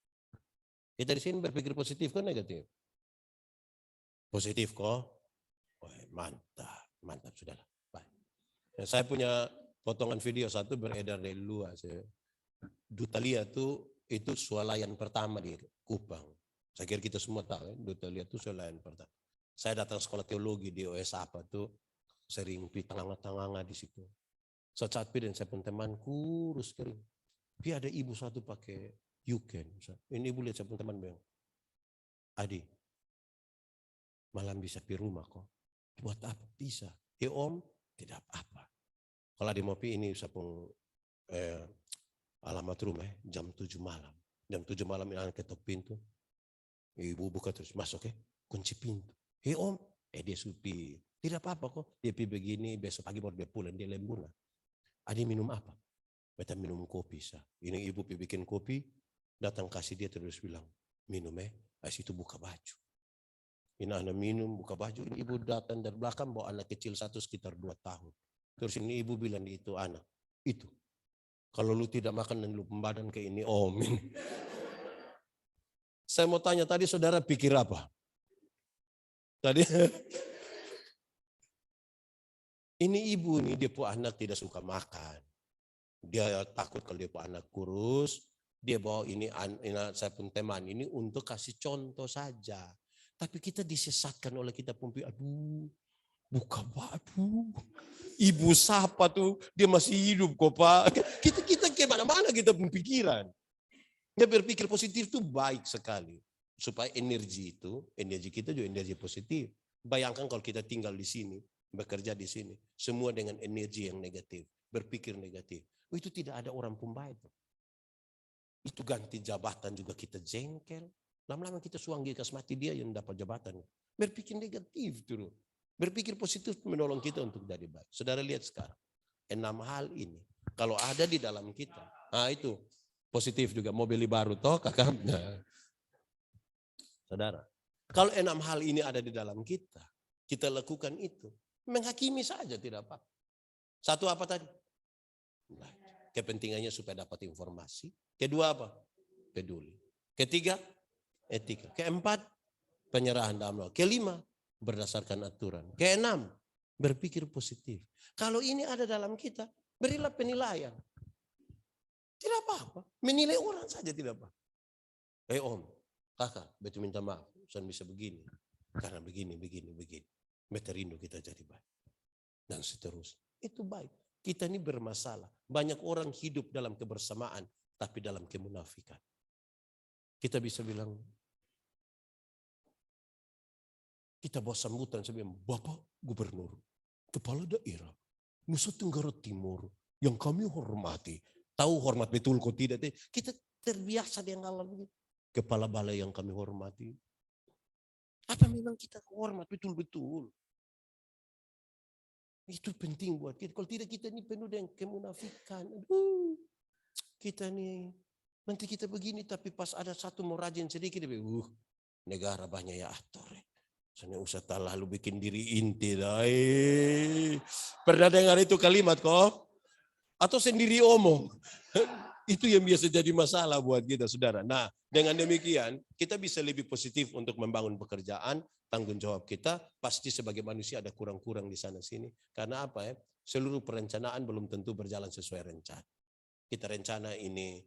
Kita di sini berpikir positif kok negatif? Positif kok? Oh, mantap sudahlah. Baik. Saya punya potongan video satu beredar dari luar. Dutalia itu swalayan pertama di Kupang. Saya kira kita semua tahu ya, Dutalia itu swalayan pertama. Saya datang sekolah teologi di OS apa tuh sering pi tengah-tengah di situ. Saat dan saya pun teman kurus kering. Tapi ada ibu satu pakai yuken. Ini ibu lihat saya pun teman bilang, Adi, malam bisa pi rumah kok. Buat apa? Bisa. Om, tidak apa-apa. Kalau di Mopi ini saya pun alamat rumah jam 7 malam. Jam 7 malam ini anak ketok pintu. Ibu buka terus masuk kunci pintu. Om, dia supi. Tidak apa-apa kok. Dia pi begini, besok pagi baru dia pulang, dia lembuna. Adi minum apa? Beta minum kopi. Ini ibu bikin kopi, datang kasih dia terus bilang, minum Habis itu buka baju. Ini anak minum, buka baju. Ini ibu datang dari belakang bawa anak kecil satu sekitar 2 tahun. Terus ini ibu bilang itu anak, itu. Kalau lu tidak makan dan lu pembadan kayak ini, ini. Saya mau tanya tadi saudara pikir apa? Tadi ini ibu nih, dia punya anak tidak suka makan. Dia takut kalau dia punya anak kurus. Dia bawa ini saya pun teman ini untuk kasih contoh saja. Tapi kita disesatkan oleh kita pumpi. Aduh, buka baju. Ibu siapa tuh? Dia masih hidup kok Pak. Kita kemana-mana kita pemikiran. Dia berpikir positif itu baik sekali. Supaya energi kita juga energi positif. Bayangkan kalau kita tinggal di sini. Bekerja di sini, semua dengan energi yang negatif, berpikir negatif. Itu tidak ada orang pun baik. Itu ganti jabatan juga kita jengkel. Lama-lama kita suanggi kasmati dia yang dapat jabatan. Berpikir negatif terus. Berpikir positif menolong kita untuk jadi baik. Saudara lihat sekarang, 6 hal ini kalau ada di dalam kita, itu positif juga. Mau beli baru toh kakak. Saudara, kalau 6 hal ini ada di dalam kita lakukan itu. Menghakimi saja tidak apa. Satu apa tadi? Kepentingannya supaya dapat informasi. Kedua apa? Peduli. Ketiga, etika. Keempat, penyerahan dalam Allah. Kelima, berdasarkan aturan. Keenam, berpikir positif. Kalau ini ada dalam kita, berilah penilaian. Tidak apa-apa. Menilai orang saja tidak apa. Om, kakak, betul minta maaf. Saya bisa begini. Karena begini. Beta rindu kita jadi baik. Dan seterusnya. Itu baik. Kita ini bermasalah. Banyak orang hidup dalam kebersamaan. Tapi dalam kemunafikan. Kita bisa bilang. Kita bawa sambutan. Saya bilang, Bapak Gubernur. Kepala daerah. Nusa Tenggara Timur. Yang kami hormati. Tahu hormat betul kok tidak. Kita terbiasa dengan hal begitu. Kepala balai yang kami hormati. Apa memang kita hormat betul-betul? Itu penting buat kita. Kalau tidak kita ini penuh dengan kemunafikan. Kita nih nanti kita begini tapi pas ada satu mau rajin sedikit negara banyak ya atur. Sana usah lalu bikin diri inti dah. Pernah dengar itu kalimat kok? Atau sendiri omong? Itu yang biasa jadi masalah buat kita, saudara. Nah, dengan demikian kita bisa lebih positif untuk membangun pekerjaan, tanggung jawab kita. Pasti sebagai manusia ada kurang-kurang di sana sini. Karena apa ya? Seluruh perencanaan belum tentu berjalan sesuai rencana. Kita rencana ini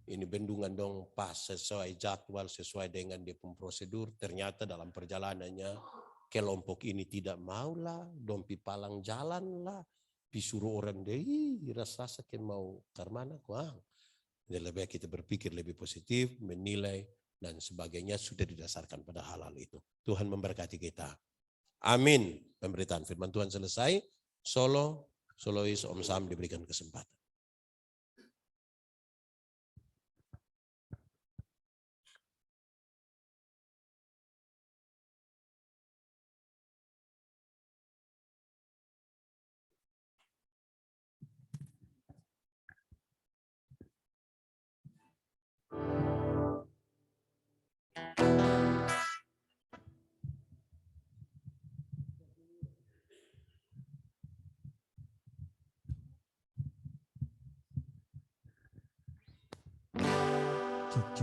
bendungan dong pas sesuai jadwal, sesuai dengan dia prosedur. Ternyata dalam perjalanannya kelompok ini tidak maulah, dompi palang jalan lah, disuruh orang deh, rasa sakit mau karmana kuang. Jadi lebih baik kita berpikir lebih positif, menilai dan sebagainya sudah didasarkan pada hal-hal itu. Tuhan memberkati kita. Amin. Pemberitaan firman Tuhan selesai. Solois Om Sam diberikan kesempatan. Cek.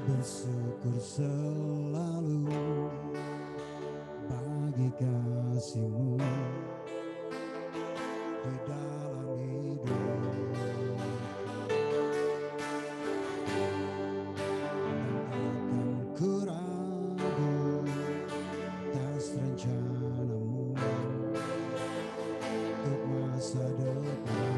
Bersyukur selalu bagi kasih-Mu di dalam hidup. Dan takkan ku ragu atas rencana-Mu untuk masa depan.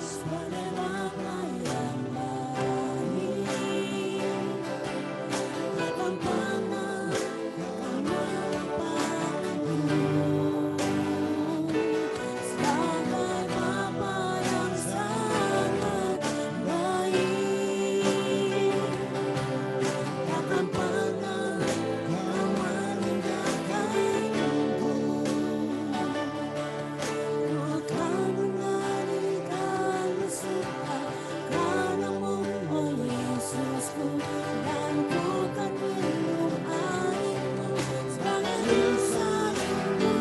Sebagai Bapa yang baik, takkan pernah Kau melupakanku. Sebagai Bapa yang sangat baik, takkan pernah Kau meninggalkanku. Ku akan menyanyikan bersuka karena-Mu, oh Yesusku, dan ku akan minum air-Mu sebagai salibmu.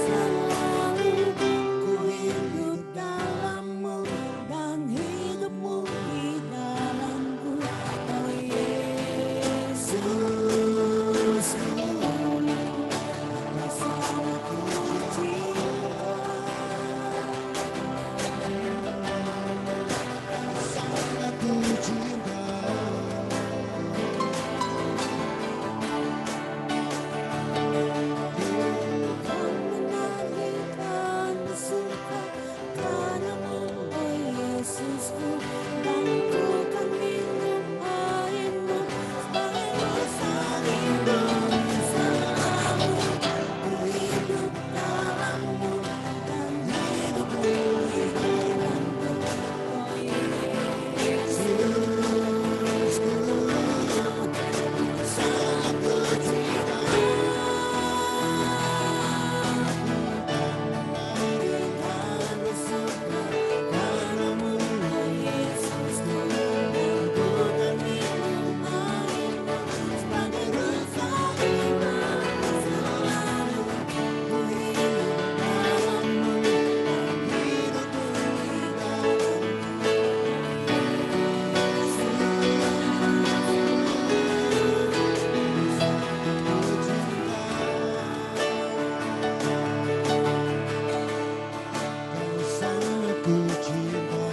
Selalu ku hidup dalam-Mu dan hidup-Mu di dalamku, oh Yesusku. Kau sangat ku cinta. Sangat ku cinta. Ku menyanyikan bersuka karena-Mu, oh Yesusku, dan ku akan minum air-Mu sebagai salibmu. Selalu ku hidup dalam-Mu dan hidup-Mu di dalamku, oh Yesusku. Sangat ku cinta. Menyanyikan bersuka karena-Mu, oh Yesusku, dan ku akan minum air-Mu sebagai salibmu. Selalu ku hidup dalam-Mu dan hidup-Mu di dalamku. Kau sangat ku cinta.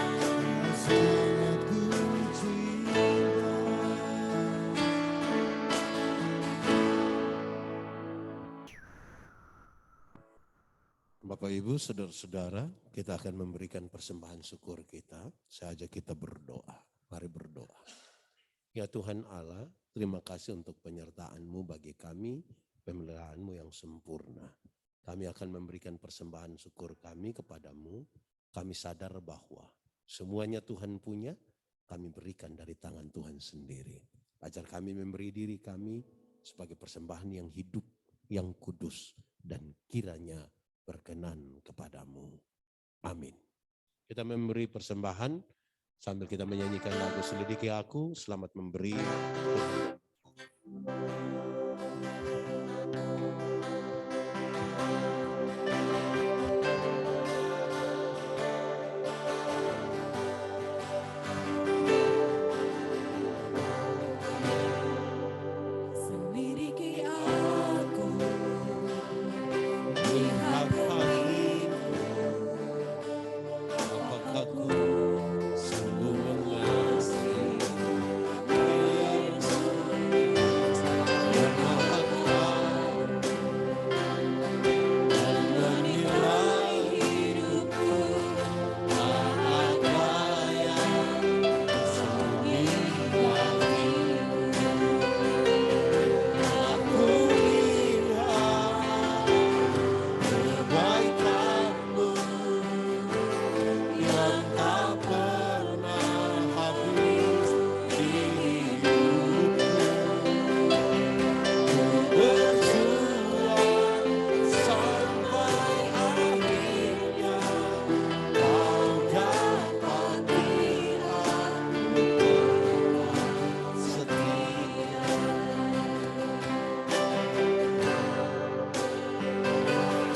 Kau sangat ku cinta. Bapak Ibu, saudara-saudara, kita akan memberikan persembahan syukur kita. Saya ajak kita berdoa. Mari berdoa. Ya Tuhan Allah, terima kasih untuk penyertaan-Mu bagi kami, pemeliharaan-Mu yang sempurna. Kami akan memberikan persembahan syukur kami kepadamu. Kami sadar bahwa semuanya Tuhan punya, kami berikan dari tangan Tuhan sendiri. Ajar kami memberi diri kami sebagai persembahan yang hidup, yang kudus, dan kiranya berkenan kepadamu. Amin. Kita memberi persembahan sambil kita menyanyikan lagu Selidiki Aku, selamat memberi. Selidiki aku, Lihat hatimu, apakah ku sungguh mengasihi Yesus dan maafkan dan menilai hidupku apa yang sembunyi hatimu. Aku lihat kebaikan-Mu yang tak pernah habis di hidupku. Ku berjuang sampai akhirnya Kau dapati aku setia.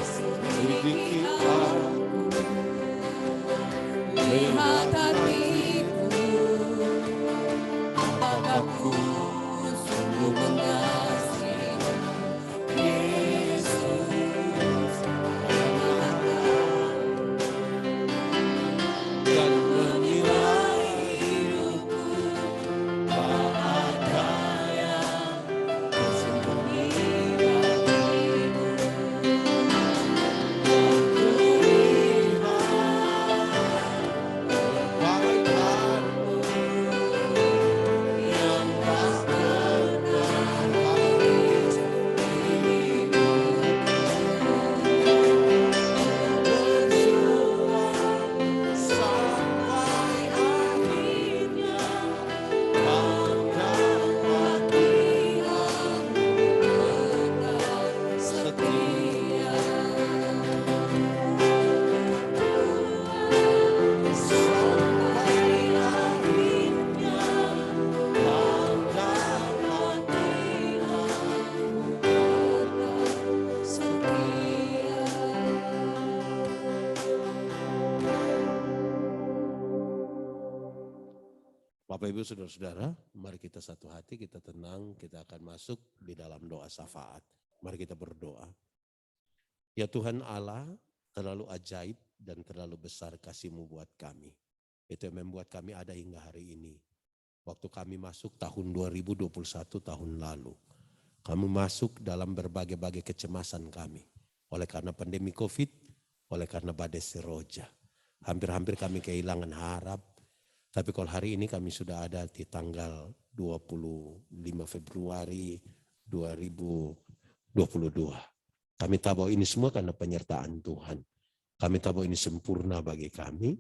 Selidiki aku, lihat hatiku, apakah ku sungguh mengasihi Yesus dan menilai hidupku tak ada yang tersembunyi hatimu. Aku lihat kebaikan-Mu yang tak pernah habis di hidupku. Berjuang sampai akhirnya Kau dapati aku setia. Sampai akhirnya Kau dapati aku setia. Bapak Ibu Saudara-saudara, mari kita satu hati, kita tenang, kita akan masuk di dalam doa syafaat. Mari kita berdoa. Ya Tuhan Allah, terlalu ajaib dan terlalu besar kasih-Mu buat kami. Itu yang membuat kami ada hingga hari ini. Waktu kami masuk tahun 2021 tahun lalu, kami masuk dalam berbagai-bagai kecemasan kami. Oleh karena pandemi COVID, oleh karena badai seroja. Hampir-hampir kami kehilangan harap. Tapi kalau hari ini kami sudah ada di tanggal 25 Februari 2022. Kami tahu bahwa ini semua karena penyertaan Tuhan. Kami tahu bahwa ini sempurna bagi kami.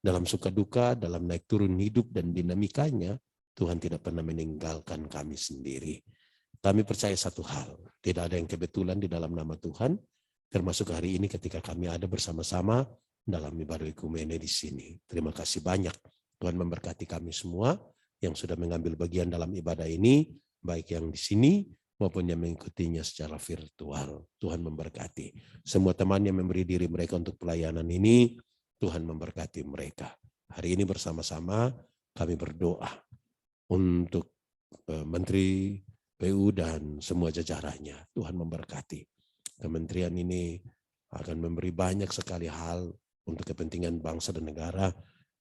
Dalam suka duka, dalam naik turun hidup dan dinamikanya, Tuhan tidak pernah meninggalkan kami sendiri. Kami percaya satu hal, tidak ada yang kebetulan di dalam nama Tuhan, termasuk hari ini ketika kami ada bersama-sama dalam ibadah ekumene di sini. Terima kasih banyak. Tuhan memberkati kami semua yang sudah mengambil bagian dalam ibadah ini, baik yang di sini maupun yang mengikutinya secara virtual. Tuhan memberkati. Semua teman yang memberi diri mereka untuk pelayanan ini, Tuhan memberkati mereka. Hari ini bersama-sama kami berdoa untuk Menteri PU dan semua jajarannya. Tuhan memberkati. Kementerian ini akan memberi banyak sekali hal untuk kepentingan bangsa dan negara.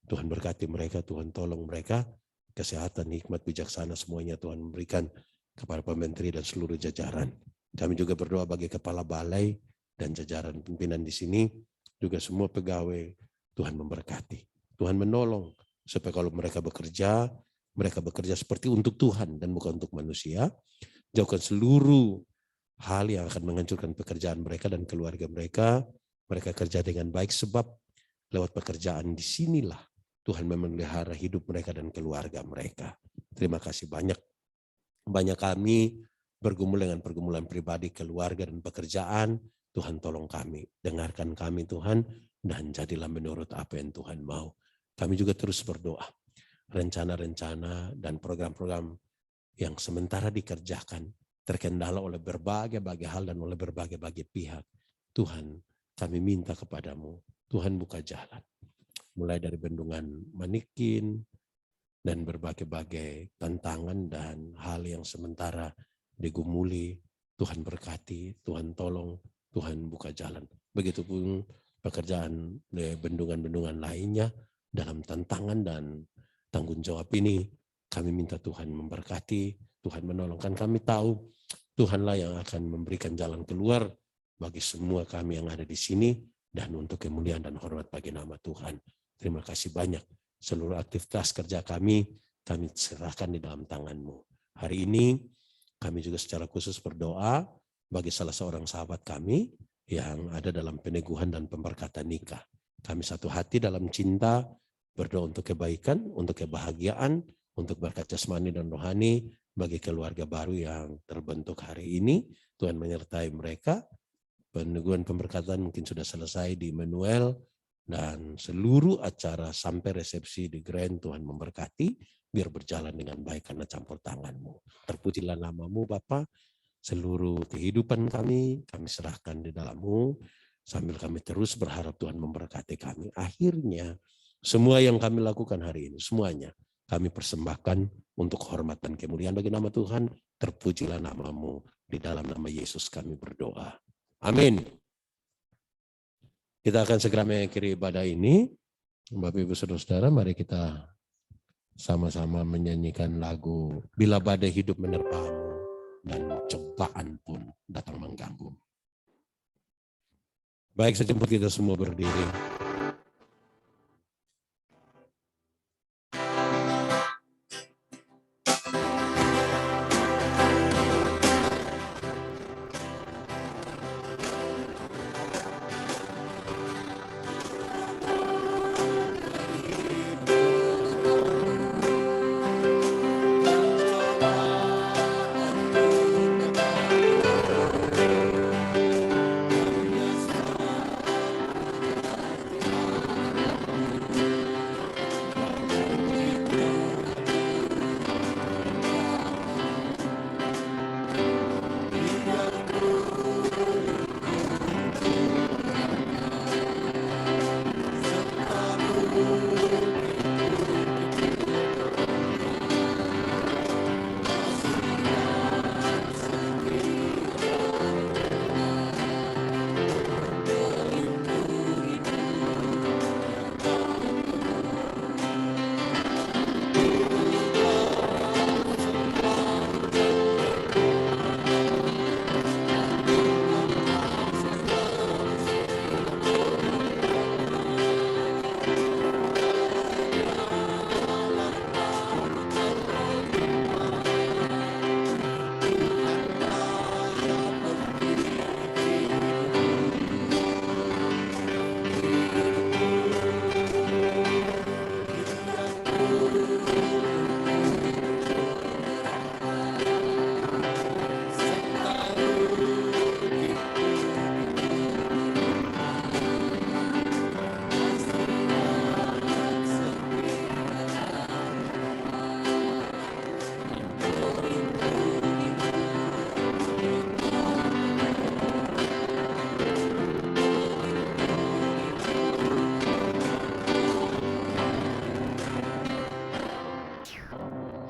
Tuhan berkati mereka, Tuhan tolong mereka, kesehatan, hikmat, bijaksana semuanya Tuhan memberikan kepada Pak Menteri dan seluruh jajaran. Kami juga berdoa bagi kepala balai dan jajaran pimpinan di sini, juga semua pegawai, Tuhan memberkati. Tuhan menolong supaya kalau mereka bekerja, mereka bekerja seperti untuk Tuhan dan bukan untuk manusia. Jauhkan seluruh hal yang akan menghancurkan pekerjaan mereka dan keluarga mereka. Mereka kerja dengan baik sebab lewat pekerjaan disinilah Tuhan memelihara hidup mereka dan keluarga mereka. Terima kasih banyak. Banyak kami bergumul dengan pergumulan pribadi, keluarga dan pekerjaan. Tuhan tolong kami, dengarkan kami Tuhan, dan jadilah menurut apa yang Tuhan mau. Kami juga terus berdoa. Rencana-rencana dan program-program yang sementara dikerjakan terkendala oleh berbagai-bagai hal dan oleh berbagai-bagai pihak. Tuhan, kami minta kepadamu, Tuhan buka jalan. Mulai dari bendungan Manikin dan berbagai-bagai tantangan dan hal yang sementara digumuli, Tuhan berkati, Tuhan tolong, Tuhan buka jalan. Begitupun pekerjaan bendungan-bendungan lainnya dalam tantangan dan tanggung jawab ini, kami minta Tuhan memberkati, Tuhan menolongkan. Kami tahu Tuhanlah yang akan memberikan jalan keluar bagi semua kami yang ada di sini dan untuk kemuliaan dan hormat bagi nama Tuhan. Terima kasih banyak. Seluruh aktivitas kerja kami serahkan di dalam tangan-Mu. Hari ini kami juga secara khusus berdoa bagi salah seorang sahabat kami yang ada dalam peneguhan dan pemberkatan nikah. Kami satu hati dalam cinta, berdoa untuk kebaikan, untuk kebahagiaan, untuk berkat jasmani dan rohani bagi keluarga baru yang terbentuk hari ini. Tuhan menyertai mereka. Peneguhan pemberkatan mungkin sudah selesai di Emmanuel dan seluruh acara sampai resepsi di Grand, Tuhan memberkati biar berjalan dengan baik karena campur tangan-Mu. Terpujilah nama-Mu Bapa. Seluruh kehidupan kami serahkan di dalam-Mu sambil kami terus berharap Tuhan memberkati kami. Akhirnya semua yang kami lakukan hari ini, semuanya kami persembahkan untuk hormat dan kemuliaan bagi nama Tuhan. Terpujilah nama-Mu. Di dalam nama Yesus kami berdoa. Amin. Kita akan segera mengakhiri ibadah ini. Bapak Ibu Saudara-saudara, mari kita sama-sama menyanyikan lagu Bila Badai Hidup Menerpamu dan cobaan pun datang mengganggu. Baik, sejemput kita semua berdiri.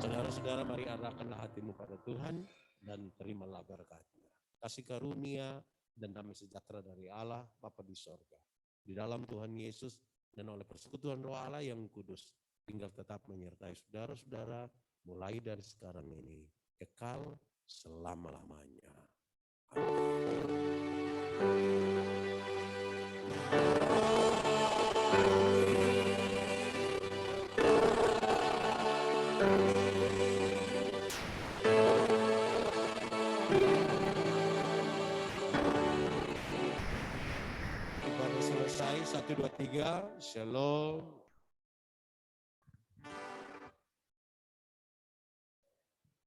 Saudara-saudara, mari arahkanlah hatimu pada Tuhan dan terimalah berkat-Nya. Kasih karunia dan damai sejahtera dari Allah Bapa di sorga, di dalam Tuhan Yesus dan oleh persekutuan Roh Allah yang kudus, tinggal tetap menyertai saudara-saudara mulai dari sekarang ini, kekal selama-lamanya. Amin. 2, 3. Shalom.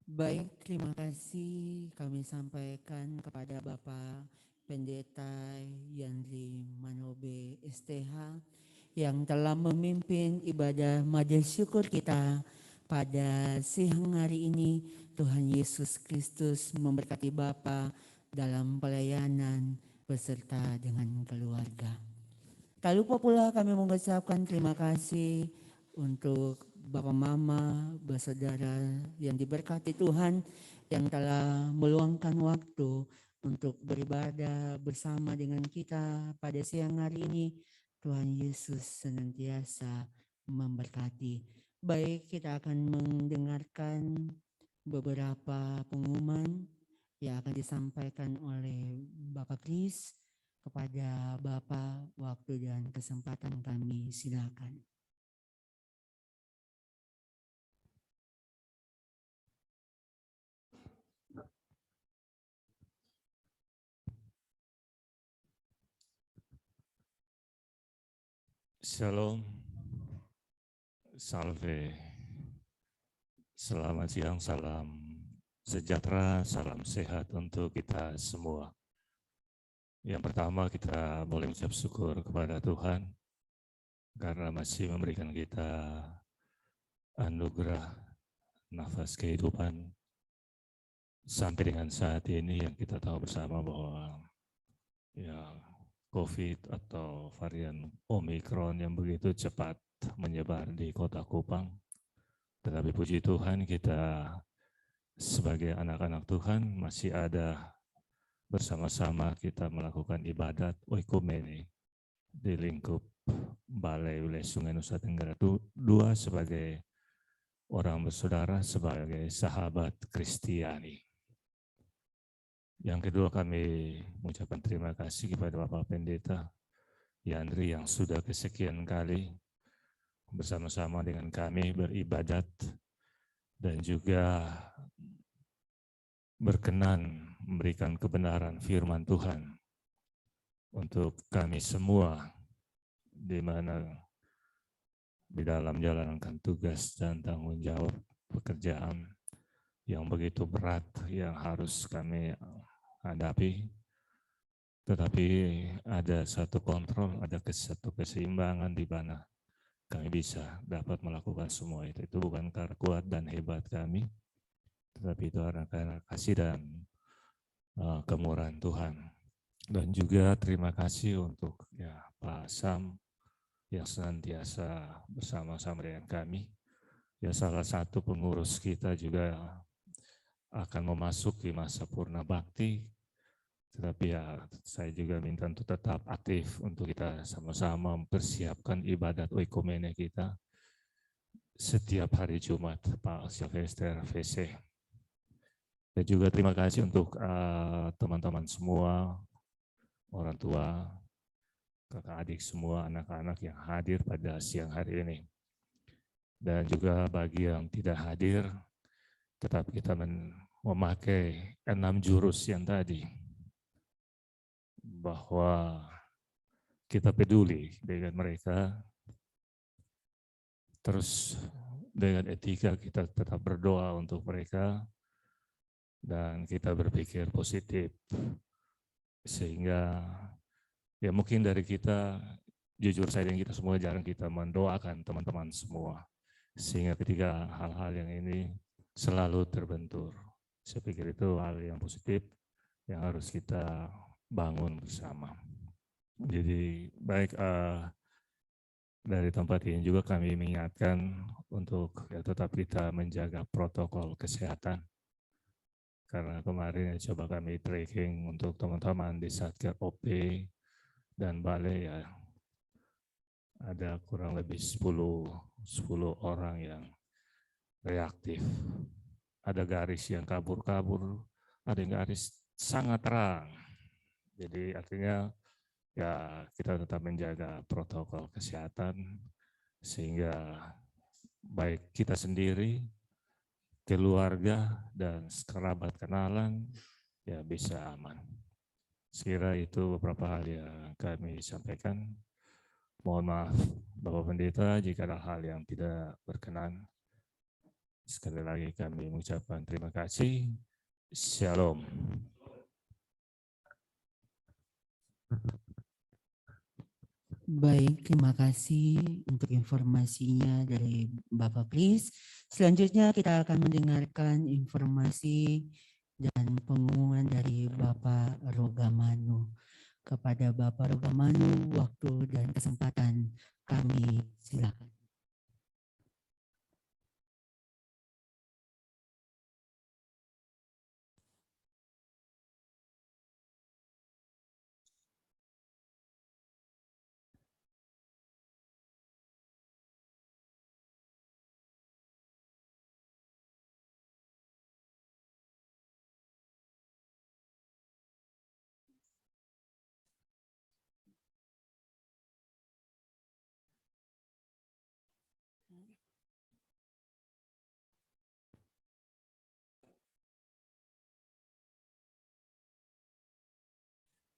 Baik, terima kasih kami sampaikan kepada Bapak Pendeta Yandri Manobe STH yang telah memimpin ibadah majelis syukur kita pada siang hari ini. Tuhan Yesus Kristus memberkati Bapak dalam pelayanan beserta dengan keluarga. Tak lupa pula kami mengucapkan terima kasih untuk Bapak Mama, bersaudara yang diberkati Tuhan yang telah meluangkan waktu untuk beribadah bersama dengan kita pada siang hari ini. Tuhan Yesus senantiasa memberkati. Baik, kita akan mendengarkan beberapa pengumuman yang akan disampaikan oleh Bapak Kris. Kepada Bapak, waktu dan kesempatan kami silakan. Shalom, salve, selamat siang, salam sejahtera, salam sehat untuk kita semua. Yang pertama kita boleh mengucap syukur kepada Tuhan karena masih memberikan kita anugerah nafas kehidupan sampai dengan saat ini yang kita tahu bersama bahwa ya COVID atau varian Omikron yang begitu cepat menyebar di kota Kupang. Tetapi puji Tuhan kita sebagai anak-anak Tuhan masih ada bersama-sama kita melakukan ibadat oikumene di lingkup Balai Wilayah Sungai Nusa Tenggara II sebagai orang bersaudara, sebagai sahabat Kristiani. Yang kedua kami mengucapkan terima kasih kepada Bapak Pendeta Yandri yang sudah kesekian kali bersama-sama dengan kami beribadat dan juga berkenan memberikan kebenaran firman Tuhan untuk kami semua di mana di dalam menjalankan tugas dan tanggung jawab pekerjaan yang begitu berat yang harus kami hadapi. Tetapi ada satu kontrol, ada satu keseimbangan di mana kami bisa dapat melakukan semua itu. Itu bukan karena kuat dan hebat kami, tetapi itu karena kasih dan kemurahan Tuhan. Dan juga terima kasih untuk Pak Sam yang senantiasa bersama-sama dengan kami. Ya, salah satu pengurus kita juga akan memasuki masa purna bakti. Tetapi saya juga minta untuk tetap aktif untuk kita sama-sama mempersiapkan ibadat oikumene kita setiap hari Jumat, Pak Sylvester VC. Dan juga terima kasih untuk teman-teman semua, orang tua, kakak adik semua, anak-anak yang hadir pada siang hari ini. Dan juga bagi yang tidak hadir, tetap kita memakai 6 jurus yang tadi. Bahwa kita peduli dengan mereka, terus dengan etika kita tetap berdoa untuk mereka, dan kita berpikir positif sehingga ya mungkin dari kita, jujur saya dan kita semua jarang kita mendoakan teman-teman semua, sehingga ketika hal-hal yang ini selalu terbentur. Saya pikir itu hal yang positif yang harus kita bangun bersama. Jadi baik dari tempat ini juga kami mengingatkan untuk tetap kita menjaga protokol kesehatan. Karena kemarin coba kami tracking untuk teman-teman di Satker OP dan Balai ada kurang lebih 10 orang yang reaktif. Ada garis yang kabur-kabur, ada yang garis sangat terang. Jadi artinya kita tetap menjaga protokol kesehatan sehingga baik kita sendiri, keluarga dan kerabat kenalan bisa aman. Sekira itu beberapa hal yang kami sampaikan. Mohon maaf, Bapak Pendeta, jika ada hal yang tidak berkenan. Sekali lagi kami mengucapkan terima kasih. Shalom. Baik, terima kasih untuk informasinya dari Bapak Kris. Selanjutnya kita akan mendengarkan informasi dan pengumuman dari Bapak Rogamanu. Kepada Bapak Rogamanu, waktu dan kesempatan kami silakan.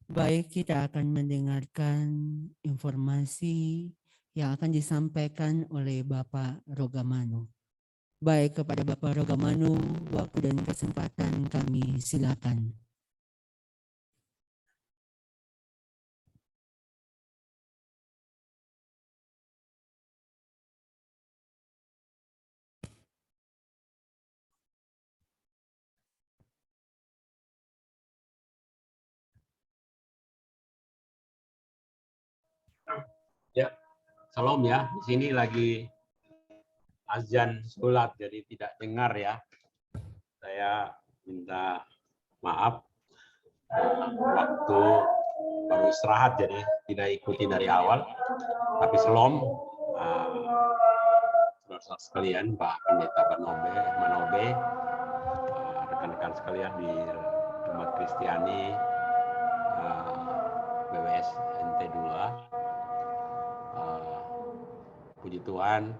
Baik, kita akan mendengarkan informasi yang akan disampaikan oleh Bapak Rogamanu. Baik, kepada Bapak Rogamanu, waktu dan kesempatan kami silakan. Ya, salam ya. Di sini lagi azan sholat, jadi tidak dengar ya. Saya minta maaf. Waktu baru istirahat, jadi tidak ikuti dari awal. Tapi salam, saudara sekalian, Pak Pendeta Manobe, rekan-rekan sekalian di umat Kristiani BWS NT2. Puji Tuhan,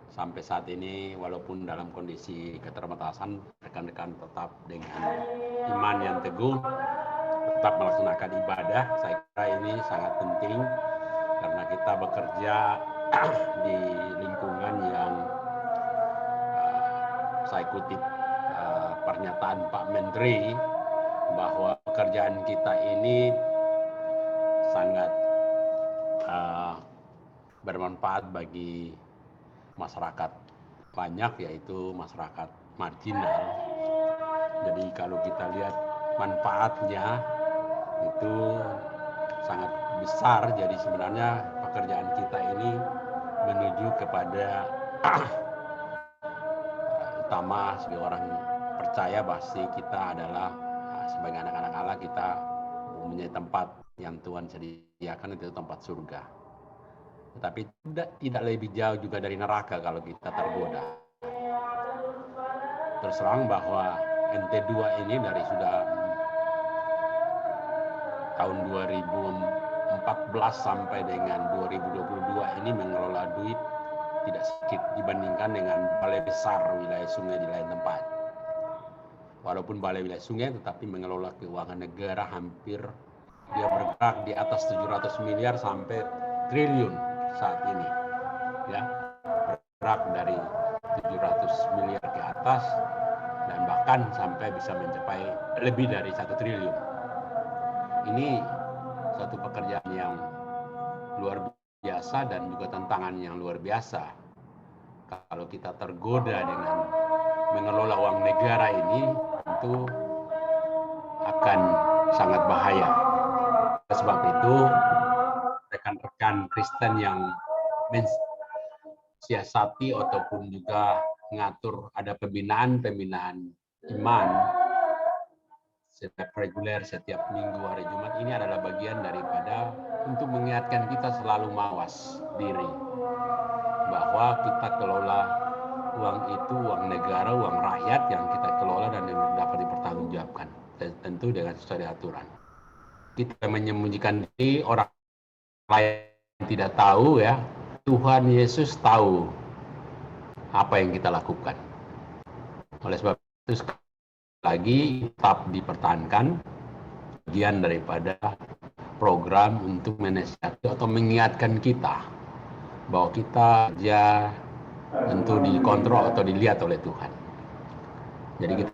sampai saat ini walaupun dalam kondisi keterbatasan, rekan-rekan tetap dengan iman yang teguh, tetap melaksanakan ibadah. Saya kira ini sangat penting karena kita bekerja di lingkungan yang saya kutip pernyataan Pak Menteri bahwa pekerjaan kita ini sangat bermanfaat bagi masyarakat banyak, yaitu masyarakat marginal. Jadi kalau kita lihat manfaatnya itu sangat besar. Jadi sebenarnya pekerjaan kita ini menuju kepada utama sebagai orang percaya bahwa kita adalah sebagai anak-anak Allah, kita mempunyai tempat yang Tuhan sediakan, itu tempat surga. Tetapi tidak lebih jauh juga dari neraka kalau kita tergoda. Terus terang bahwa NT2 ini dari sudah tahun 2014 sampai dengan 2022 ini mengelola duit tidak sedikit dibandingkan dengan balai besar wilayah sungai di lain tempat. Walaupun balai wilayah sungai tetapi mengelola keuangan negara hampir dia bergerak di atas 700 miliar sampai triliun saat ini, ya, bergerak dari 700 miliar ke atas dan bahkan sampai bisa mencapai lebih dari 1 triliun. Ini suatu pekerjaan yang luar biasa dan juga tantangan yang luar biasa. Kalau kita tergoda dengan mengelola uang negara ini, tentu akan sangat bahaya. Sebab itu rekan-rekan Kristen yang mensiasati ataupun juga mengatur ada pembinaan iman setiap reguler, setiap minggu hari Jumat, ini adalah bagian daripada untuk mengingatkan kita selalu mawas diri bahwa kita kelola uang itu, uang negara, uang rakyat yang kita kelola dan yang dapat dipertanggungjawabkan, tentu dengan sesuai aturan. Kita menyembunyikan diri, orang lain tidak tahu, ya. Tuhan Yesus tahu apa yang kita lakukan. Oleh sebab itu sekali lagi tetap dipertahankan bagian daripada program untuk menasihati atau mengingatkan kita bahwa kita ya tentu dikontrol atau dilihat oleh Tuhan. Jadi kita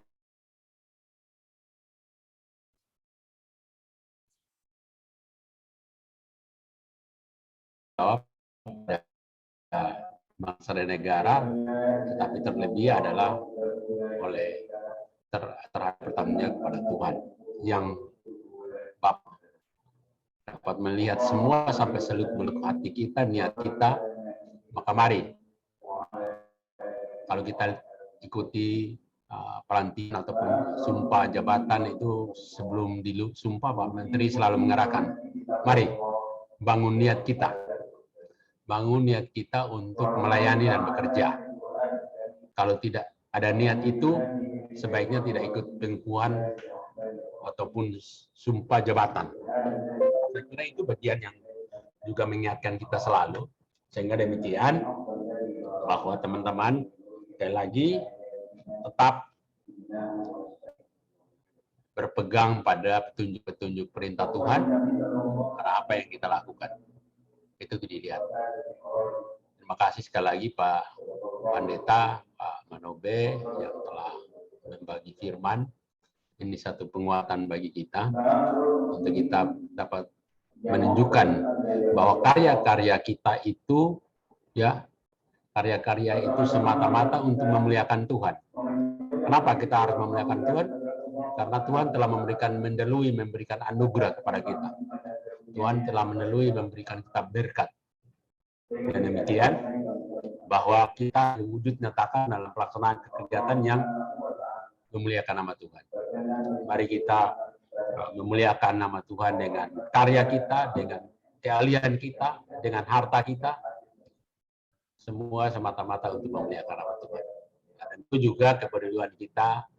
jawab bangsa dan negara, tetapi terlebih adalah oleh terhadap pertanggung jawab kepada Tuhan yang Bapa dapat melihat semua sampai seluk-beluk hati kita, niat kita. Maka mari, kalau kita ikuti pelantikan ataupun sumpah jabatan itu, sebelum disumpah Pak Menteri selalu mengarahkan, mari bangun niat kita. Bangun niat kita untuk melayani dan bekerja. Kalau tidak ada niat itu, sebaiknya tidak ikut pengukuhan ataupun sumpah jabatan. Saya kira itu bagian yang juga mengingatkan kita selalu. Sehingga demikian, bahwa teman-teman sekali lagi tetap berpegang pada petunjuk-petunjuk perintah Tuhan, karena apa yang kita lakukan itu dilihat. Terima kasih sekali lagi Pak Pendeta, Pak Manobe yang telah membagi firman. Ini satu penguatan bagi kita untuk kita dapat menunjukkan bahwa karya-karya kita itu ya, karya-karya itu semata-mata untuk memuliakan Tuhan. Kenapa kita harus memuliakan Tuhan? Karena Tuhan telah memberikan anugerah kepada kita. Tuhan telah memberikan kita berkat. Dan demikian, bahwa kita wujud nyatakan dalam pelaksanaan kegiatan yang memuliakan nama Tuhan. Mari kita memuliakan nama Tuhan dengan karya kita, dengan keahlian kita, dengan harta kita. Semua semata-mata untuk memuliakan nama Tuhan. Dan itu juga kepedulian kita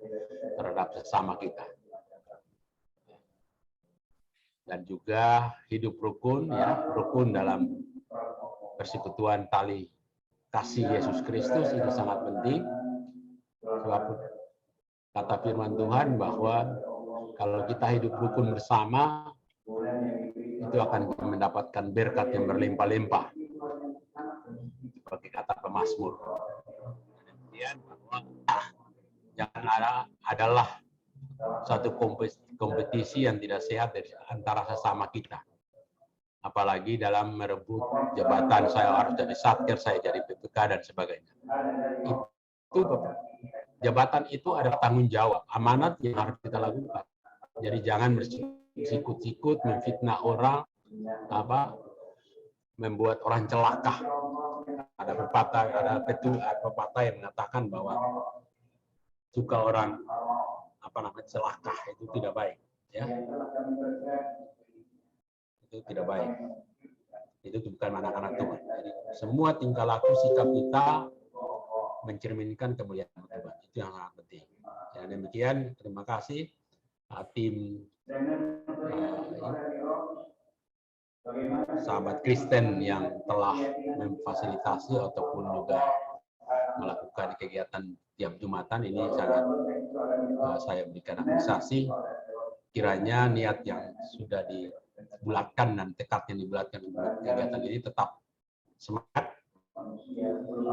terhadap sesama kita. Dan juga hidup rukun, ya, rukun dalam persekutuan tali kasih Yesus Kristus itu sangat penting. Sebab kata firman Tuhan bahwa kalau kita hidup rukun bersama, itu akan mendapatkan berkat yang berlimpah-limpah. Seperti kata pemazmur. Kemudian bahwa jangan adalah satu kompetisi yang tidak sehat dari antara sesama kita. Apalagi dalam merebut jabatan, saya harus jadi satker, saya jadi PPK dan sebagainya. Itu jabatan itu adalah tanggung jawab, amanat yang harus kita lakukan. Jadi jangan bersikut-sikut, memfitnah orang, membuat orang celaka. Ada pepatah yang mengatakan bahwa suka orang celaka itu tidak baik, ya. Itu tidak baik. Itu bukan anak-anak Tuhan. Jadi semua tingkah laku sikap kita mencerminkan kemuliaan Tuhan. Itu yang sangat penting. Dan demikian, terima kasih tim sahabat Kristen yang telah memfasilitasi ataupun juga melakukan kegiatan tiap Jumatan ini sangat saya berikan apresiasi. Kiranya niat yang sudah dibulatkan dan tekad yang dibulatkan untuk kegiatan ini tetap semangat.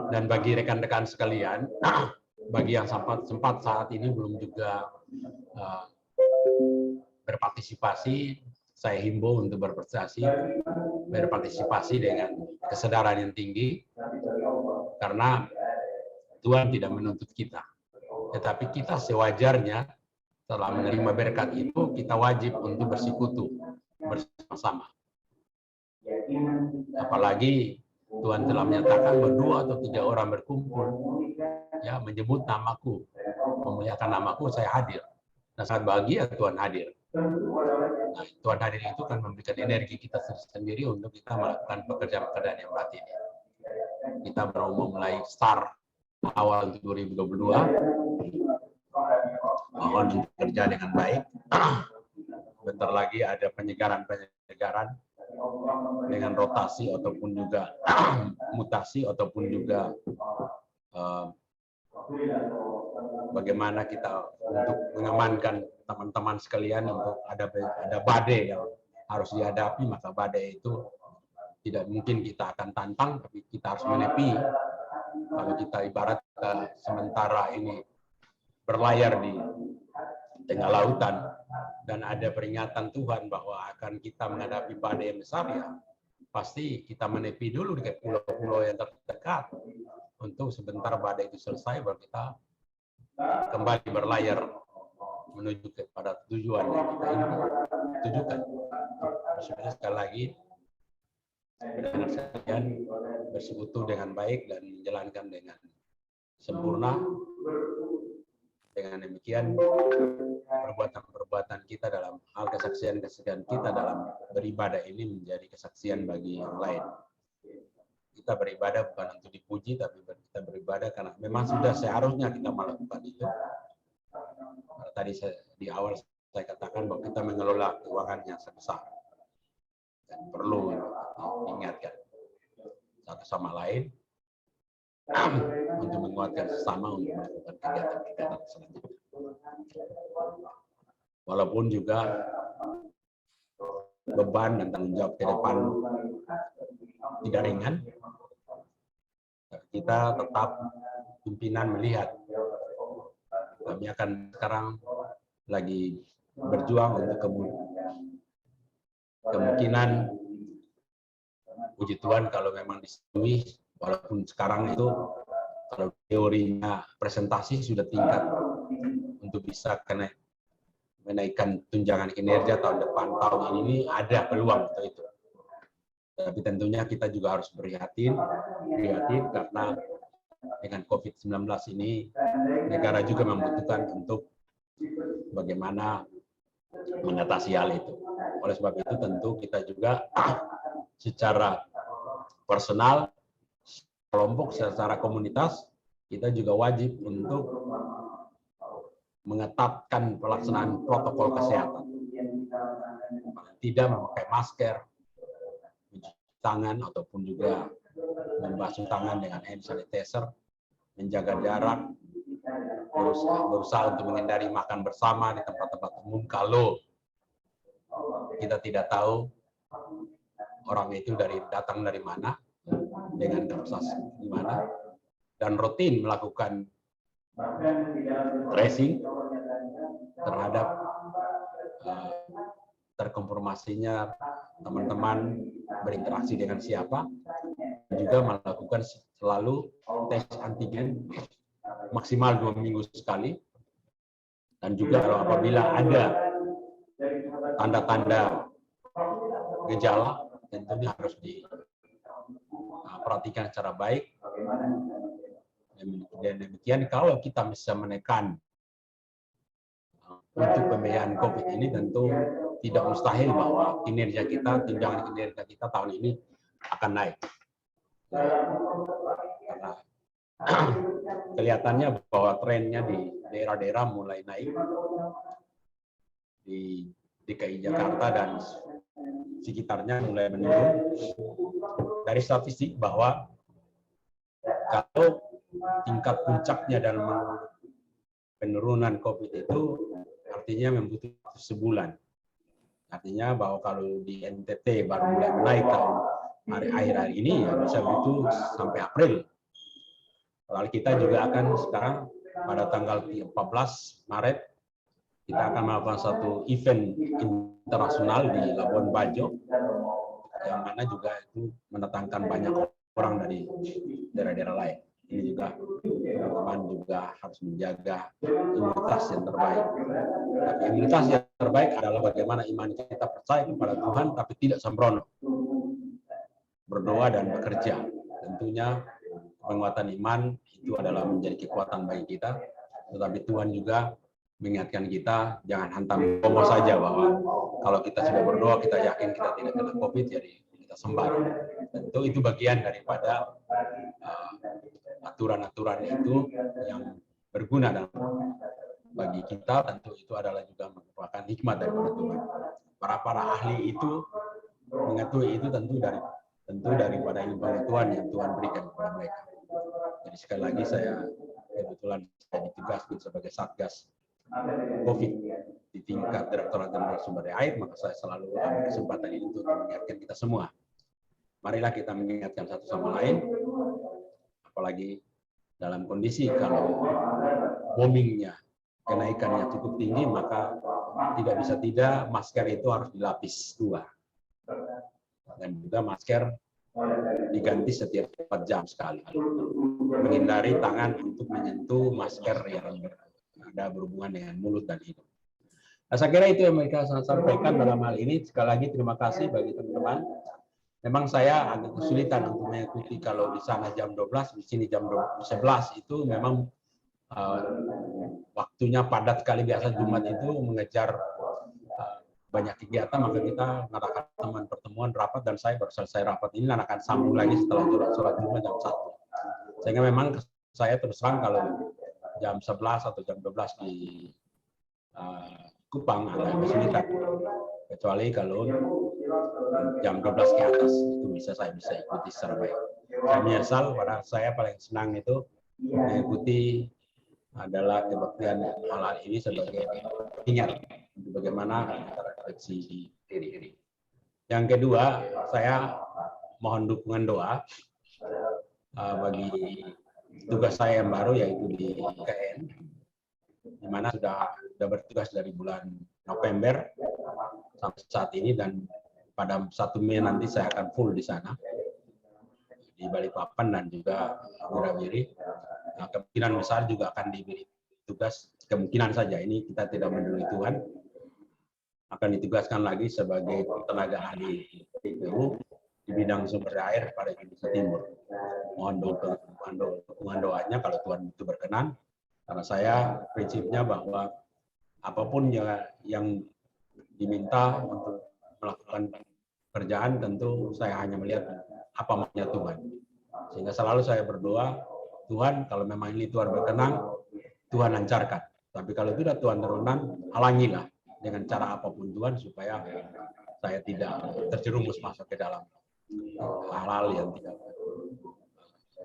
Dan bagi rekan-rekan sekalian, bagi yang sempat saat ini belum juga berpartisipasi, saya himbau untuk berpartisipasi dengan kesadaran yang tinggi, karena Tuhan tidak menuntut kita. Tetapi kita sewajarnya setelah menerima berkat itu, kita wajib untuk bersekutu bersama-sama. Apalagi Tuhan telah menyatakan bahwa 2 atau 3 orang berkumpul, ya, menyebut namaku, memuliakan namaku, saya hadir. Nah, sangat bahagia Tuhan hadir. Nah, Tuhan hadir itu kan memberikan energi kita sendiri untuk kita melakukan pekerjaan-pekerjaan yang berat ini. Kita baru memulai start awal untuk 2022. Mohon untuk kerja dengan baik. Bentar lagi ada penyegaran dengan rotasi ataupun juga mutasi ataupun juga bagaimana kita untuk mengamankan teman-teman sekalian untuk ada badai yang harus dihadapi, maka badai itu tidak mungkin kita akan tantang, tapi kita harus menepi. Kalau kita ibarat sementara ini berlayar di tengah lautan dan ada peringatan Tuhan bahwa akan kita menghadapi badai yang besar, ya pasti kita menepi dulu di pulau-pulau yang terdekat untuk sebentar badai itu selesai, baru kita kembali berlayar menuju kepada tujuan yang kita ingin tujukan. Sebenarnya sekali lagi, benar sekalian bersekutu dengan baik dan menjalankan dengan sempurna. Dengan demikian, perbuatan-perbuatan kita dalam hal kesaksian-kesaksian kita dalam beribadah ini menjadi kesaksian bagi yang lain. Kita beribadah bukan untuk dipuji, tapi kita beribadah karena memang sudah seharusnya kita melakukan itu. Tadi di awal saya katakan bahwa kita mengelola keuangan yang sebesar. Dan perlu diingatkan satu sama lain untuk menguatkan sesama untuk melakukan kegiatan-kegiatan selanjutnya. Walaupun juga beban dan tanggung jawab ke depan tidak ringan, kita tetap pimpinan melihat kami akan sekarang lagi berjuang untuk kemungkinan puji Tuhan kalau memang disetujui. Walaupun sekarang itu kalau teorinya presentasi sudah tingkat untuk bisa menaikkan tunjangan kinerja tahun depan, tahun ini ada peluang untuk itu. Tapi tentunya kita juga harus prihatin karena dengan COVID-19 ini negara juga membutuhkan untuk bagaimana mengatasi hal itu. Oleh sebab itu tentu kita juga secara personal, kelompok, secara komunitas, kita juga wajib untuk mengetatkan pelaksanaan protokol kesehatan. Tidak memakai masker, mencuci tangan, ataupun juga membasuh tangan dengan hand sanitizer, menjaga jarak, berusaha untuk menghindari makan bersama di tempat-tempat umum kalau kita tidak tahu orang itu datang dari mana, dengan kapasitas di mana, dan rutin melakukan tracing terhadap terkonfirmasinya teman-teman berinteraksi dengan siapa, juga melakukan selalu tes antigen maksimal 2 minggu sekali, dan juga kalau apabila ada tanda-tanda gejala tentunya harus diperhatikan secara baik. Dan demikian kalau kita bisa menekan untuk pembiayaan COVID ini, tentu tidak mustahil bahwa kinerja kita, tunjangan kinerja kita tahun ini akan naik. Karena kelihatannya bahwa trennya di daerah-daerah mulai naik, di DKI Jakarta dan sekitarnya mulai menurun. Dari statistik bahwa kalau tingkat puncaknya dalam penurunan COVID itu artinya membutuhkan sebulan. Artinya bahwa kalau di NTT baru mulai menaik tahun akhir hari ini, ya bisa butuh sampai April. Lalu kita juga akan sekarang pada tanggal 14 Maret kita akan melakukan satu event internasional di Labuan Bajo, yang mana juga itu mendatangkan banyak orang dari daerah-daerah lain. Ini juga teman-teman juga harus menjaga imunitas yang terbaik. Tapi imunitas yang terbaik adalah bagaimana iman kita percaya kepada Tuhan, tapi tidak sembrono. Berdoa dan bekerja. Tentunya penguatan iman itu adalah menjadi kekuatan bagi kita. Tetapi Tuhan juga mengingatkan kita, jangan hantam bomo saja bahwa kalau kita sudah berdoa, kita yakin kita tidak kena COVID, jadi kita sembar. Tentu itu bagian daripada aturan-aturan itu yang berguna dan bagi kita, tentu itu adalah juga merupakan hikmat daripada Tuhan. Para ahli itu mengetahui itu tentu daripada ilmu Tuhan yang Tuhan berikan kepada mereka. Jadi sekali lagi saya kebetulan saya ditugaskan sebagai Satgas COVID di tingkat Direktorat Jenderal Sumber Daya Air, maka saya selalu ambil kesempatan ini untuk mengingatkan kita semua. Marilah kita mengingatkan satu sama lain, apalagi dalam kondisi kalau boomingnya, kenaikannya cukup tinggi, maka tidak bisa tidak masker itu harus dilapis 2. Dan juga masker diganti setiap 4 jam sekali. Menghindari tangan untuk menyentuh masker yang ada berhubungan dengan mulut dan hidung. Nah, saya kira itu yang mereka sampaikan dalam hal ini. Sekali lagi terima kasih bagi teman-teman. Memang saya agak kesulitan untuk mengikuti kalau di sana jam 12, di sini jam 11 itu memang waktunya padat sekali. Biasa Jumat itu mengejar banyak kegiatan, maka kita mengadakan teman pertemuan rapat dan saya baru selesai rapat ini dan akan sambung lagi setelah sholat Jumat jam 1. Sehingga memang saya terus terang kalau jam 11 atau jam 12 di Kupang agak kesulitan, kecuali kalau jam 12 ke atas itu saya bisa ikuti secara baik. Saya menyesal, pada saya paling senang itu mengikuti adalah kebaktian hal ini sebagai ingat bagaimana refleksi diri. Yang kedua, saya mohon dukungan doa bagi tugas saya yang baru, yaitu di IKN, di mana sudah bertugas dari bulan November sampai saat ini, dan pada 1 Mei nanti saya akan full di sana, di Balikpapan dan juga Wirawiri. Nah, kemungkinan besar juga akan diberi tugas, kemungkinan saja, ini kita tidak mendului Tuhan, akan ditugaskan lagi sebagai tenaga ahli PPU di bidang sumber daya air pada Indonesia Timur. Mohon dukungan doanya kalau Tuhan itu berkenan, karena saya prinsipnya bahwa apapun yang diminta untuk melakukan kerjaan, tentu saya hanya melihat apa maunya Tuhan. Sehingga selalu saya berdoa, Tuhan kalau memang ini Tuhan berkenan, Tuhan lancarkan. Tapi kalau tidak Tuhan berkenan, halangilah dengan cara apapun Tuhan, supaya saya tidak terjerumus masuk ke dalam hal-hal yang tidak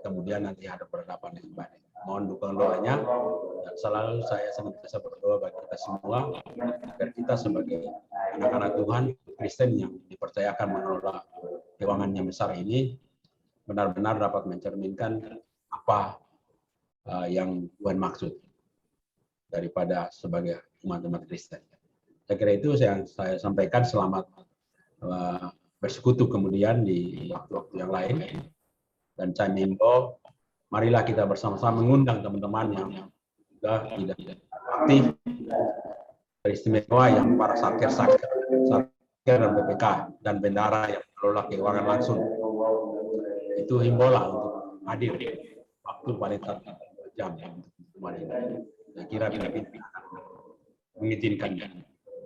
kemudian nanti ada berhadapan dengan baik. Mohon dukungan doanya, dan selalu saya senantiasa berdoa bagi kita semua agar kita sebagai anak-anak Tuhan Kristen yang dipercayakan mengelola keuangan yang besar ini benar-benar dapat mencerminkan apa yang Tuhan maksud daripada sebagai umat-umat Kristen. Saya kira itu yang saya sampaikan. Selamat bersekutu kemudian di waktu-waktu yang lain, dan saya menghimbau, marilah kita bersama-sama mengundang teman-teman yang sudah tidak aktif, beristimewa yang para satker dan BPK dan bendara yang mengelola keuangan langsung. Itu himbaulah untuk hadir waktu paling tepat jam untuk pertemuan ini. Saya kira mengizinkan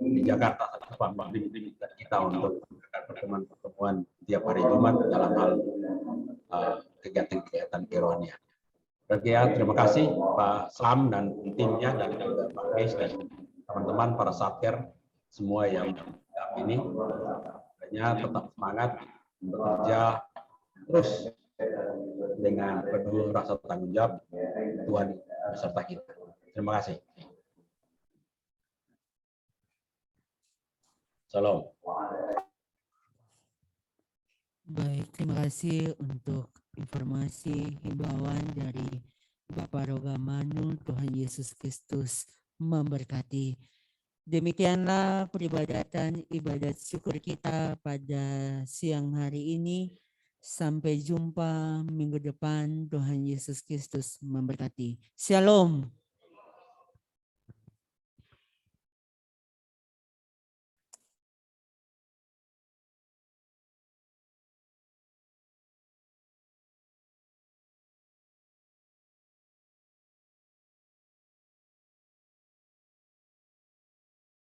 di Jakarta kita untuk pertemuan tiap hari Jumat dalam hal kegiatan-kegiatan kerohanian. Terima kasih Pak Sam dan timnya, dan juga Pak Chris dan teman-teman para satker semua yang ini. Hanya tetap semangat bekerja terus dengan penuh rasa tanggung jawab. Tuhan beserta kita. Terima kasih. Salam. Baik, terima kasih untuk informasi himbauan dari Bapak Rogamanul. Tuhan Yesus Kristus memberkati. Demikianlah peribadatan ibadat syukur kita pada siang hari ini. Sampai jumpa minggu depan. Tuhan Yesus Kristus memberkati. Shalom.